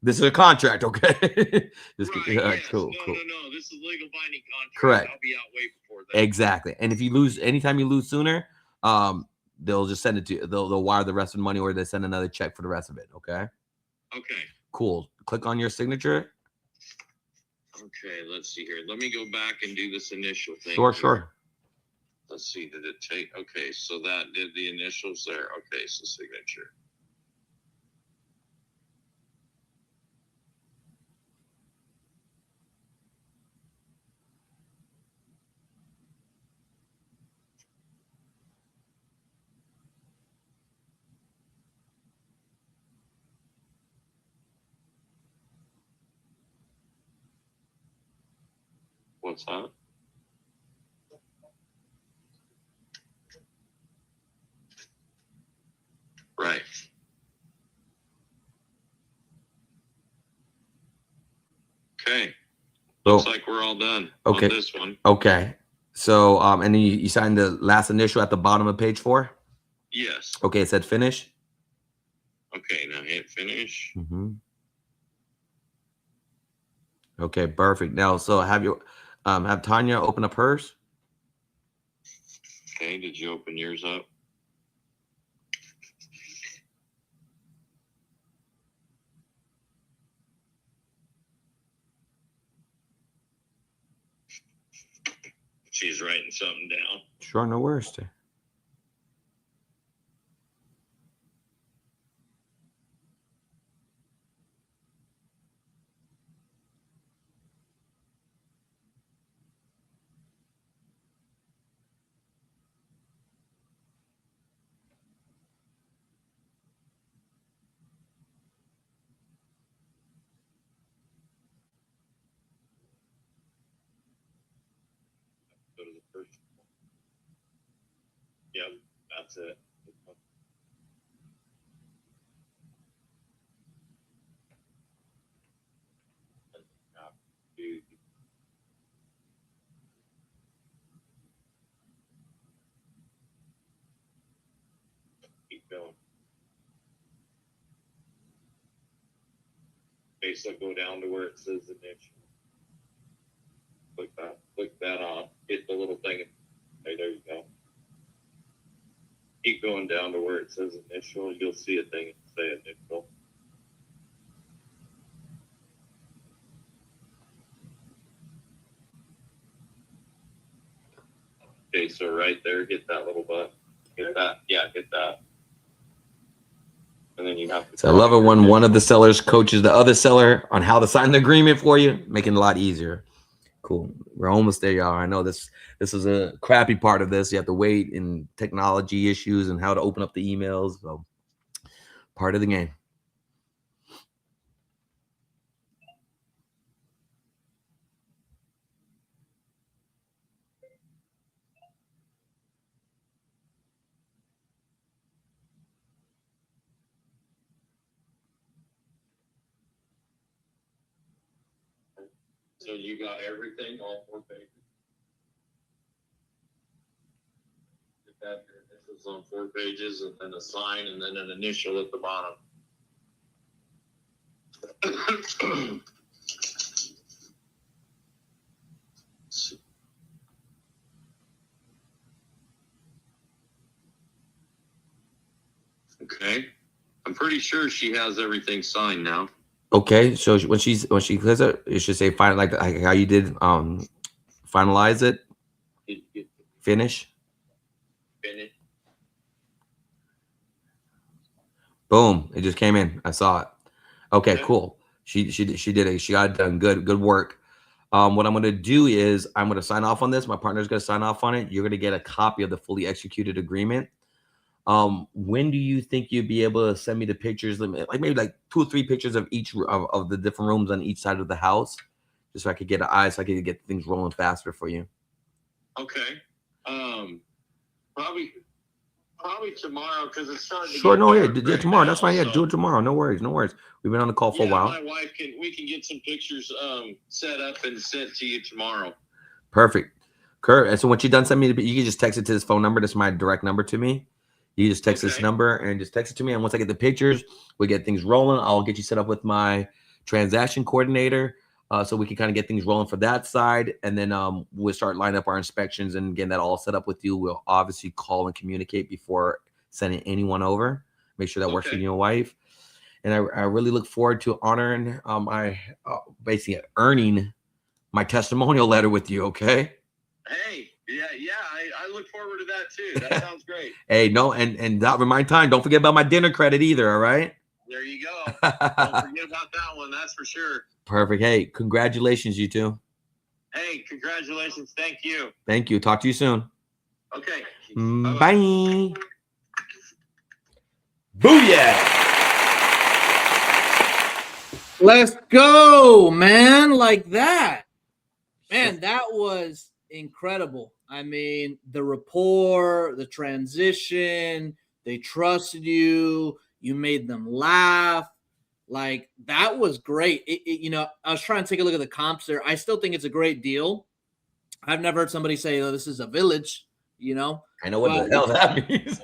This is a contract, okay? Just, Yes. cool. No. This is legal binding contract. Correct. I'll be out way before that. Exactly. And if you lose, anytime you lose sooner, they'll just send it to you. They'll wire the rest of the money, or they send another check for the rest of it. Okay. Okay. Cool. Click on your signature. Okay. Let's see here. Let me go back and do this initial thing. Sure. Let's see. Did it take? Okay. So that did the initials there. Okay. So signature. What's that? Right. Okay. Looks like we're all done on this one. Okay. So, and then you signed the last initial at the bottom of page 4? Yes. Okay, it said finish. Okay, now hit finish. Mm-hmm. Okay, perfect. Now, so have Tanya open up hers? Okay, did you open yours up? She's writing something down. Sure, no worries. Go to the first one. Yep, that's it. Keep going. Okay, so go down to where it says initial. Click that off. Hit the little thing. Okay, there you go. Keep going down to where it says initial. You'll see a thing and say initial. Okay, so right there, hit that little button. Hit that. Yeah, hit that. And then you have to. So I love it when one of the sellers coaches the other seller on how to sign the agreement for you, making it a lot easier. Cool. We're almost there, y'all. I know this is a crappy part of this. You have to wait in technology issues and how to open up the emails. So part of the game. So you got everything, all 4 pages. You have your initials on 4 pages, and then a sign, and then an initial at the bottom. Okay, I'm pretty sure she has everything signed now. Okay, so when she clicks it, it should say final, like how you did finalize it. Finish. Finish. Boom! It just came in. I saw it. Okay, cool. She did it. She got it done. Good work. What I'm gonna do is I'm gonna sign off on this. My partner's gonna sign off on it. You're gonna get a copy of the fully executed agreement. When do you think you'd be able to send me the pictures? Like maybe like 2 or 3 pictures of each of the different rooms on each side of the house, just so I could get an eye, so I could get things rolling faster for you. Okay. Probably tomorrow, because it's starting to Sure, get no, dark yeah, right tomorrow. now, That's fine. Yeah, so- do it tomorrow. No worries. We've been on the call for a while. My wife we can get some pictures set up and sent to you tomorrow. Perfect. Kurt, and so when you're done sending me, you can just text it to this phone number. That's my direct number to me. You just text this number and just text it to me. And once I get the pictures, we get things rolling. I'll get you set up with my transaction coordinator, so we can kind of get things rolling for that side. And then we'll start lining up our inspections and getting that all set up with you. We'll obviously call and communicate before sending anyone over. Make sure that works for you and your wife. And I really look forward to honoring basically earning my testimonial letter with you. Okay. Hey, I look forward to that too. That sounds great. Hey, no, and that remind time. Don't forget about my dinner credit either. All right. There you go. Don't forget about that one. That's for sure. Perfect. Hey, congratulations, you two. Hey, congratulations. Thank you. Thank you. Talk to you soon. Okay. Bye. Booyah. Let's go, man. Like that. Man, that was incredible. I mean, the rapport, the transition, they trusted you. You made them laugh. Like, that was great. I was trying to take a look at the comps there. I still think it's a great deal. I've never heard somebody say, "Oh, this is a village." I know what the hell that means.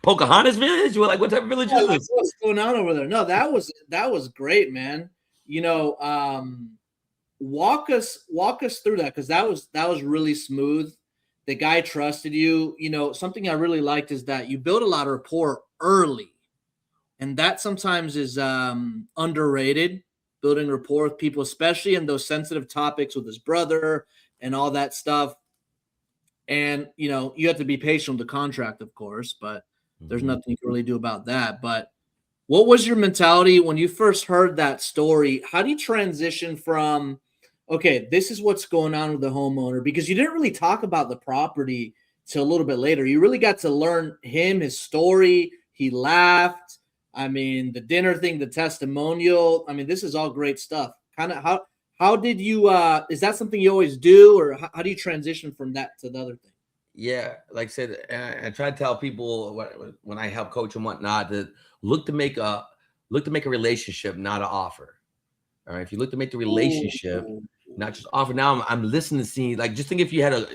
Pocahontas village? What type of village is this? What's going on over there? No, that was great, man. Walk us through that, because that was really smooth. The guy trusted you. Something I really liked is that you build a lot of rapport early, and that sometimes is underrated. Building rapport with people, especially in those sensitive topics with his brother and all that stuff. And you have to be patient with the contract, of course, but there's nothing you can really do about that. But what was your mentality when you first heard that story? How do you transition from, okay, this is what's going on with the homeowner? Because you didn't really talk about the property till a little bit later. You really got to learn his story. He laughed. I mean, the dinner thing, the testimonial. I mean, this is all great stuff. Kind of how did you, is that something you always do, or how do you transition from that to the other thing? Yeah, like I said, I try to tell people when I help coach and whatnot that look to make a relationship, not an offer. All right, if you look to make the relationship, not just offer. Now I'm listening to see, like, just think if you had a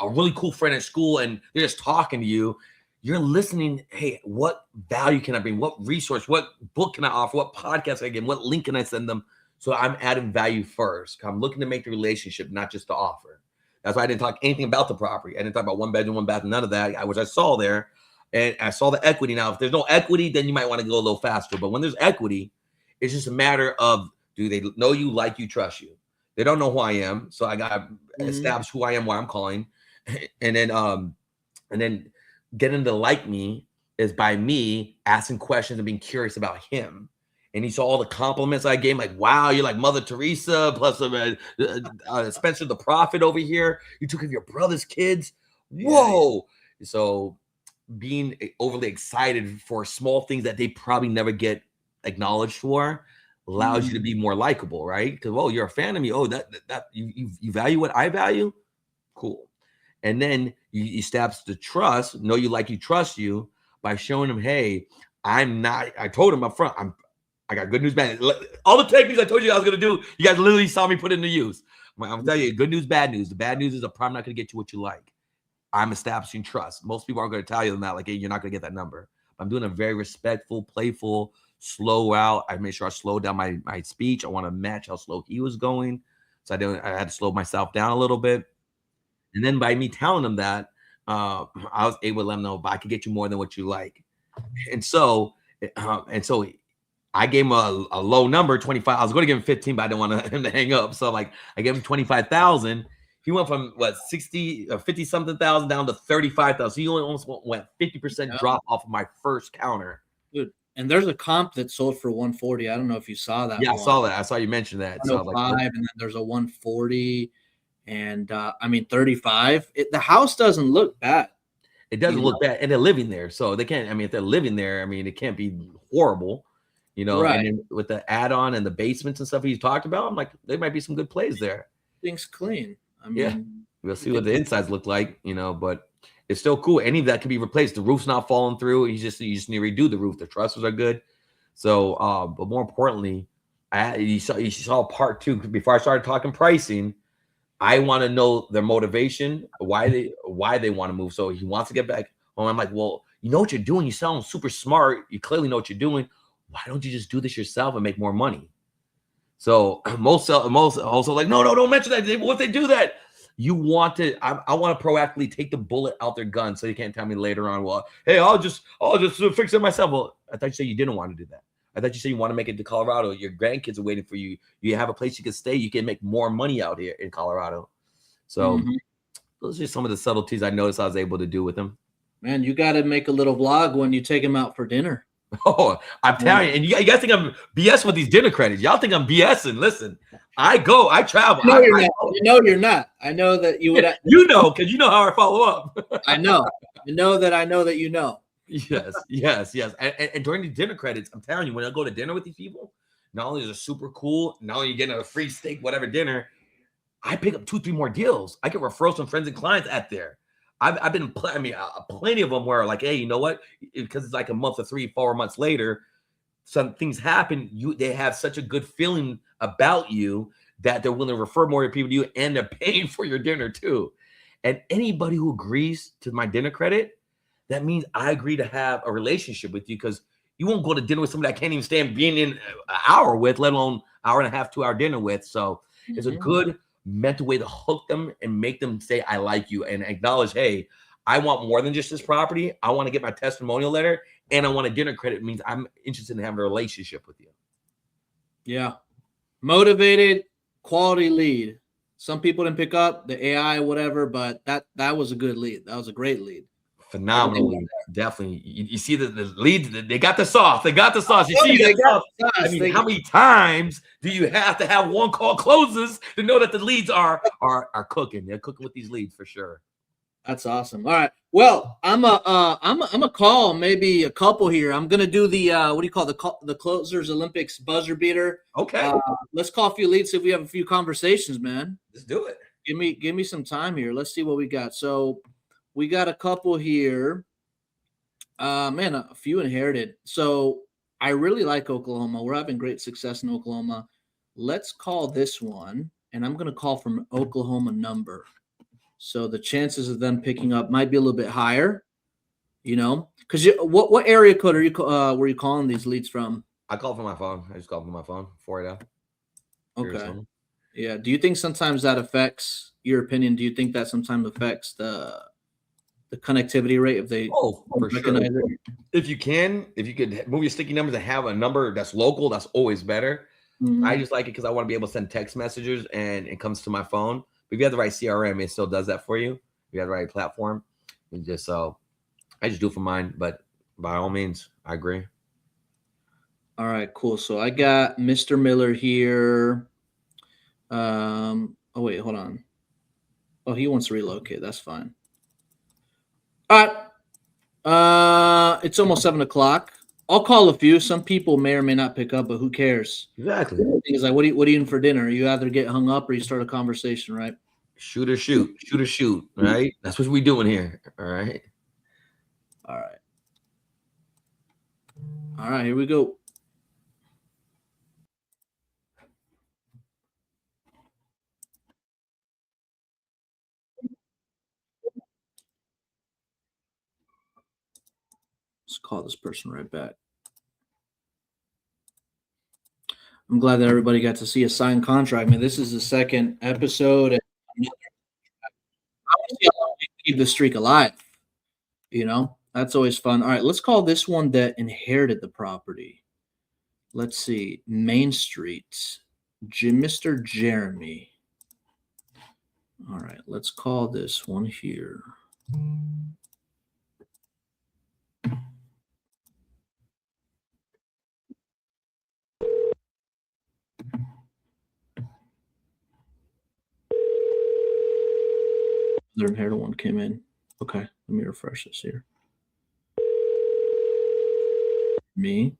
really cool friend at school and they're just talking to you, you're listening. Hey, what value can I bring? What resource? What book can I offer? What podcast can I give them? What link can I send them? So I'm adding value first. I'm looking to make the relationship, not just the offer. That's why I didn't talk anything about the property. I didn't talk about one bedroom, one bathroom, none of that. I saw there, and I saw the equity. Now, if there's no equity, then you might want to go a little faster. But when there's equity, it's just a matter of, do they know you, like you, trust you? They don't know who I am, so I got to establish who I am, why I'm calling, and then getting to like me is by me asking questions and being curious about him. And he saw all the compliments I gave him, like, wow, you're like Mother Teresa, plus Spencer the Prophet over here. You took care of your brother's kids. Whoa. Yeah. So being overly excited for small things that they probably never get acknowledged for allows you to be more likable, right? Because, oh, you're a fan of me. Oh, that you value what I value? Cool. And then you establish the trust, know you, like you, trust you, by showing them, hey, I told him up front, I got good news, bad news. All the techniques I told you I was going to do, you guys literally saw me put into use. I'm telling you, good news, bad news. The bad news is I'm probably not going to get you what you like. I'm establishing trust. Most people aren't going to tell you that, like, hey, you're not going to get that number. I'm doing a very respectful, playful, slow out. I made sure I slowed down my speech. I want to match how slow he was going. So I had to slow myself down a little bit. And then by me telling him that, I was able to let him know, but I could get you more than what you like. And so I gave him a low number, 25. I was going to give him 15, but I didn't want him to hang up. So like I gave him 25,000. He went from 50 something thousand down to 35,000. So he only almost went 50% drop off of my first counter. Dude, and there's a comp that sold for 140. I don't know if you saw that. Yeah, I saw that. I saw you mention that. So like, and then there's a 140, and 35. The house doesn't look bad. It doesn't look bad, and they're living there, so they can't. If they're living there, it can't be horrible. Right. And then with the add-on and the basements and stuff he's talked about, I'm like, there might be some good plays there. Things clean. Yeah, we'll see what the insides look like, but it's still cool. Any of that can be replaced. The roof's not falling through. You just need to redo the roof. The trusses are good. So, but more importantly, you saw part two. Before I started talking pricing, I want to know their motivation, why they want to move. So he wants to get back home. I'm like, well, you know what you're doing. You sound super smart. You clearly know what you're doing. Why don't you just do this yourself and make more money? So most also like, no, don't mention that. What if they do that? You want to, I want to proactively take the bullet out their gun so you can't tell me later on, well, hey, I'll just fix it myself. Well, I thought you said you didn't want to do that. I thought you said you want to make it to Colorado. Your grandkids are waiting for you. You have a place you can stay. You can make more money out here in Colorado. So those are some of the subtleties I noticed I was able to do with them. Man, you got to make a little vlog when you take him out for dinner. Oh, I'm telling you, and you guys think I'm BS with these dinner credits. Y'all think I'm BSing. Listen, I travel. No, you're not. No, you're not. I know that you would. You know, because you know how I follow up. I know that you know. Yes. And during the dinner credits, I'm telling you, when I go to dinner with these people, not only is it super cool, not only you getting a free steak, whatever dinner, I pick up 2-3 more deals. I get referrals from friends and clients at there. I've been, plenty of them where like, hey, you know what? Because it's like a month or 3-4 months later, some things happen. They have such a good feeling about you that they're willing to refer more people to you, and they're paying for your dinner too. And anybody who agrees to my dinner credit, that means I agree to have a relationship with you, because you won't go to dinner with somebody I can't even stand being in an hour with, let alone hour and a half, 2-hour dinner with. So it's a good mental way to hook them and make them say, I like you, and acknowledge, hey, I want more than just this property. I want to get my testimonial letter, and I want a dinner credit. It means I'm interested in having a relationship with you. Yeah. Motivated, quality lead. Some people didn't pick up the AI, whatever, but that was a good lead. That was a great lead. Phenomenal lead. Definitely. You see the lead, they got the sauce. They got the sauce. You see that sauce. I mean, how many times do you have to have one call closes to know that the leads are cooking? They're cooking with these leads for sure. That's awesome. All right. Well, I'm a call maybe a couple here. I'm gonna do the what do you call the Closers Olympics buzzer beater? Okay. Let's call a few leads, see if we have a few conversations, man. Let's do it. Give me some time here. Let's see what we got. So we got a couple here. Man, a few inherited. So I really like Oklahoma. We're having great success in Oklahoma. Let's call this one, and I'm going to call from Oklahoma number. So the chances of them picking up might be a little bit higher, you know, because what area code are you were you calling these leads from? I call from my phone. I just call from my phone. 480. Okay. Yeah. Do you think sometimes that affects your opinion? Do you think that sometimes affects the connectivity rate if they for sure. If you could move your sticky numbers and have a number that's local, that's always better. I just like it because I want to be able to send text messages and it comes to my phone. But if you have the right CRM, it still does that for you. If you have the right platform, I just do it for mine. But by all means, I agree. All right, cool. So I got Mr. Miller here. Oh wait, hold on. Oh, he wants to relocate. That's fine. All right. It's almost 7 o'clock. I'll call a few. Some people may or may not pick up, but who cares? Exactly. The thing is, like, what are you eating for dinner? You either get hung up or you start a conversation, right? Shoot or shoot. Shoot or shoot. Right? That's what we're doing here. All right. All right. All right, here we go. Let's call this person right back. I'm glad that everybody got to see a signed contract. I mean, this is the second episode. And I want to see how long we can keep the streak alive. You know, that's always fun. All right, let's call this one that inherited the property. Let's see. Main Street. Mr. Jeremy. All right, let's call this one here. The inherited one came in. Okay, let me refresh this here. Me.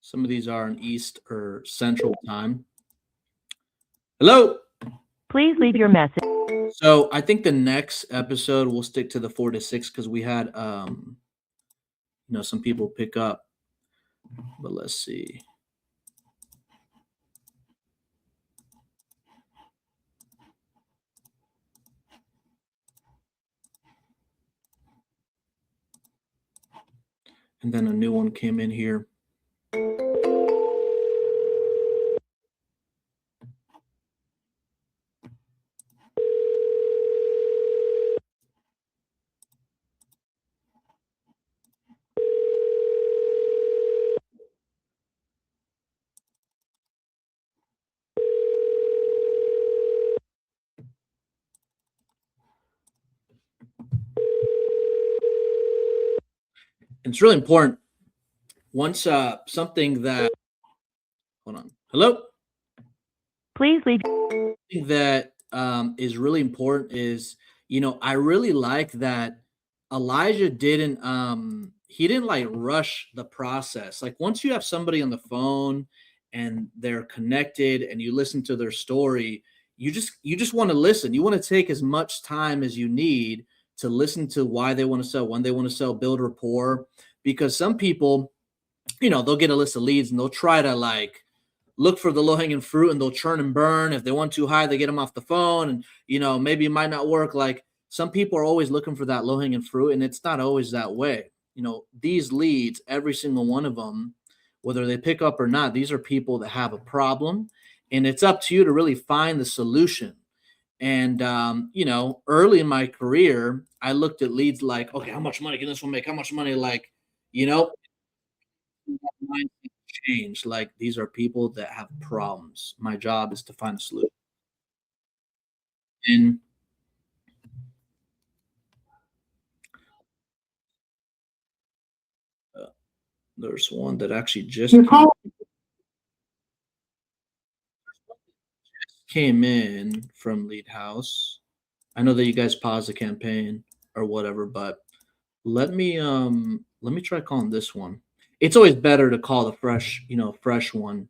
Some of these are in East or Central time. Hello. Please leave your message. So I think the next episode we'll stick to the 4 to 6 because we had some people pick up. But let's see. And then a new one came in here. It's really important. Once something that, hold on, hello? Please leave. Something that is really important is, I really like that Elijah didn't he didn't like rush the process. Like once you have somebody on the phone and they're connected and you listen to their story, you just want to listen. You want to take as much time as you need to listen to why they want to sell, when they want to sell, build rapport. Because some people, they'll get a list of leads and they'll try to like look for the low-hanging fruit and they'll churn and burn. If they want too high, they get them off the phone and, maybe it might not work. Like some people are always looking for that low-hanging fruit and it's not always that way. These leads, every single one of them, whether they pick up or not, these are people that have a problem and it's up to you to really find the solution. And, early in my career, I looked at leads like, okay, how much money can this one make? How much money? Like, change. Like these are people that have problems. My job is to find a solution. And there's one that actually just came in from Lead House. I know that you guys paused the campaign or whatever, but let me try calling this one. It's always better to call the fresh one.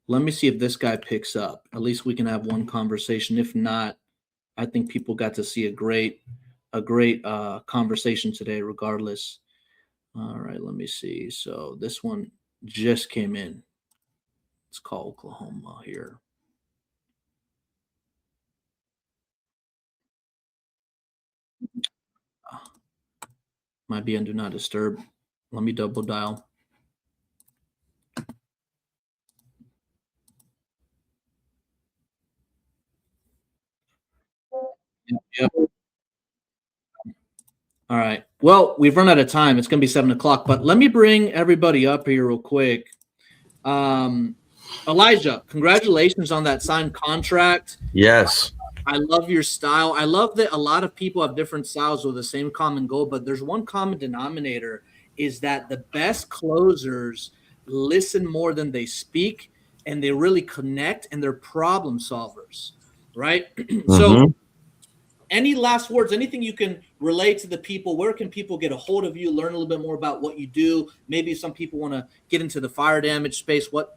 Let me see if this guy picks up. At least we can have one conversation. If not, I think people got to see a great conversation today, regardless. All right, let me see. So this one just came in. Let's call Oklahoma here. Might be on do not disturb. Let me double dial. Yep. All right. Well, we've run out of time. It's going to be 7 o'clock, but let me bring everybody up here real quick. Elijah, congratulations on that signed contract. Yes. I love your style. I love that a lot of people have different styles with the same common goal, but there's one common denominator is that the best closers listen more than they speak and they really connect and they're problem solvers, right? So any last words, anything you can relate to the people? Where can people get a hold of you, learn a little bit more about what you do? Maybe some people want to get into the fire damage space. Where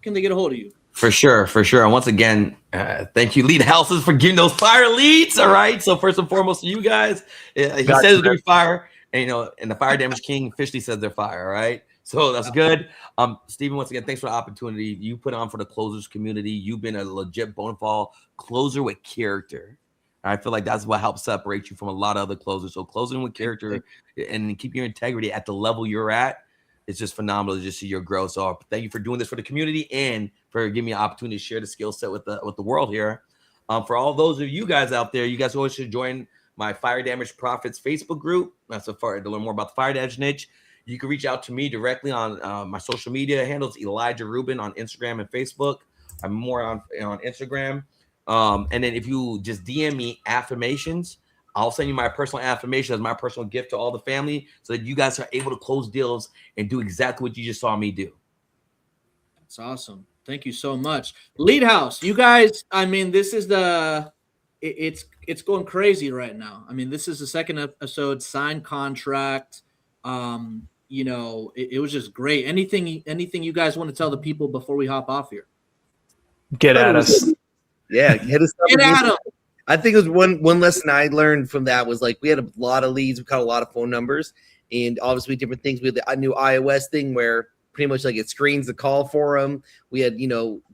can they get a hold of you? For sure. And once again, thank you, Lead Houses, for getting those fire leads. All right. So first and foremost, to you guys, he said it's gonna be fire, and and the Fire Damage King officially says they're fire. All right. So that's good. Steven, once again, thanks for the opportunity you put on for the closers community. You've been a legit bona fide closer with character. I feel like that's what helps separate you from a lot of other closers. So closing with character and keep your integrity at the level you're at, it's just phenomenal to just see your growth. So thank you for doing this for the community and for giving me an opportunity to share the skill set with the world here. For all those of you guys out there, you guys always should join my Fire Damage Profits Facebook group. That's to learn more about the fire damage niche. You can reach out to me directly on my social media handles, Elijah Rubin on Instagram and Facebook. I'm more on Instagram. And then if you just DM me affirmations, I'll send you my personal affirmation as my personal gift to all the family so that you guys are able to close deals and do exactly what you just saw me do. That's awesome. Thank you so much. Lead House, you guys, I mean, this is it's going crazy right now. I mean, this is the second episode, signed contract. It was just great. Anything you guys want to tell the people before we hop off here? Get at us. Yeah, hit us up. Get at them. I think it was one lesson I learned from that was like we had a lot of leads, we caught a lot of phone numbers, and obviously different things. We had the new iOS thing where pretty much like it screens the call for them. We had,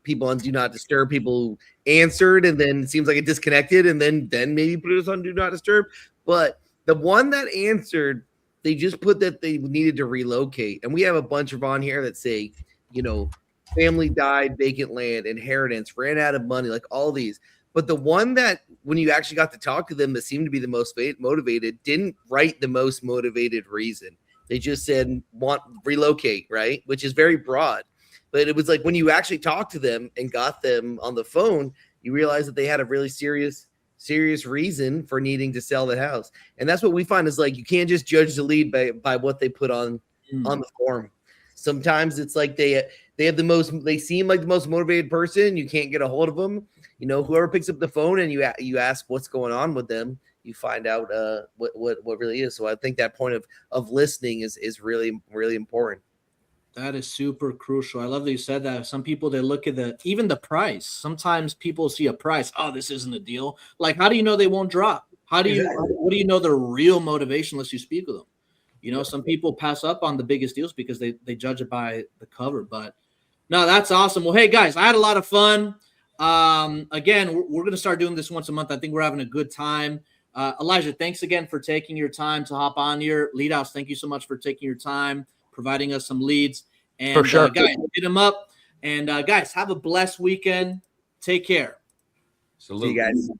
people on do not disturb, people who answered, and then it seems like it disconnected, and then maybe put us on do not disturb. But the one that answered, they just put that they needed to relocate. And we have a bunch of on here that say, family died, vacant land, inheritance, ran out of money, like all these. But the one that when you actually got to talk to them that seemed to be the most motivated didn't write the most motivated reason. They just said want relocate, right? Which is very broad. But it was like when you actually talked to them and got them on the phone, you realize that they had a really serious reason for needing to sell the house. And that's what we find is like you can't just judge the lead by what they put on the form. Sometimes it's like they seem like the most motivated person. You can't get a hold of them. Whoever picks up the phone and you ask what's going on with them, you find out what really is. So I think that point of listening is really, really important. That is super crucial. I love that you said that. Some people, they look at even the price. Sometimes people see a price. Oh, this isn't a deal. Like, how do you know they won't drop? What do you know their real motivation unless you speak with them? Some people pass up on the biggest deals because they judge it by the cover. But no, that's awesome. Well, hey guys, I had a lot of fun. Again, we're going to start doing this once a month. I think we're having a good time. Elijah, thanks again for taking your time to hop on here. Lead House, thank you so much for taking your time, providing us some leads. And for sure. Guys, hit them up. And guys, have a blessed weekend. Take care. Salute. See you guys.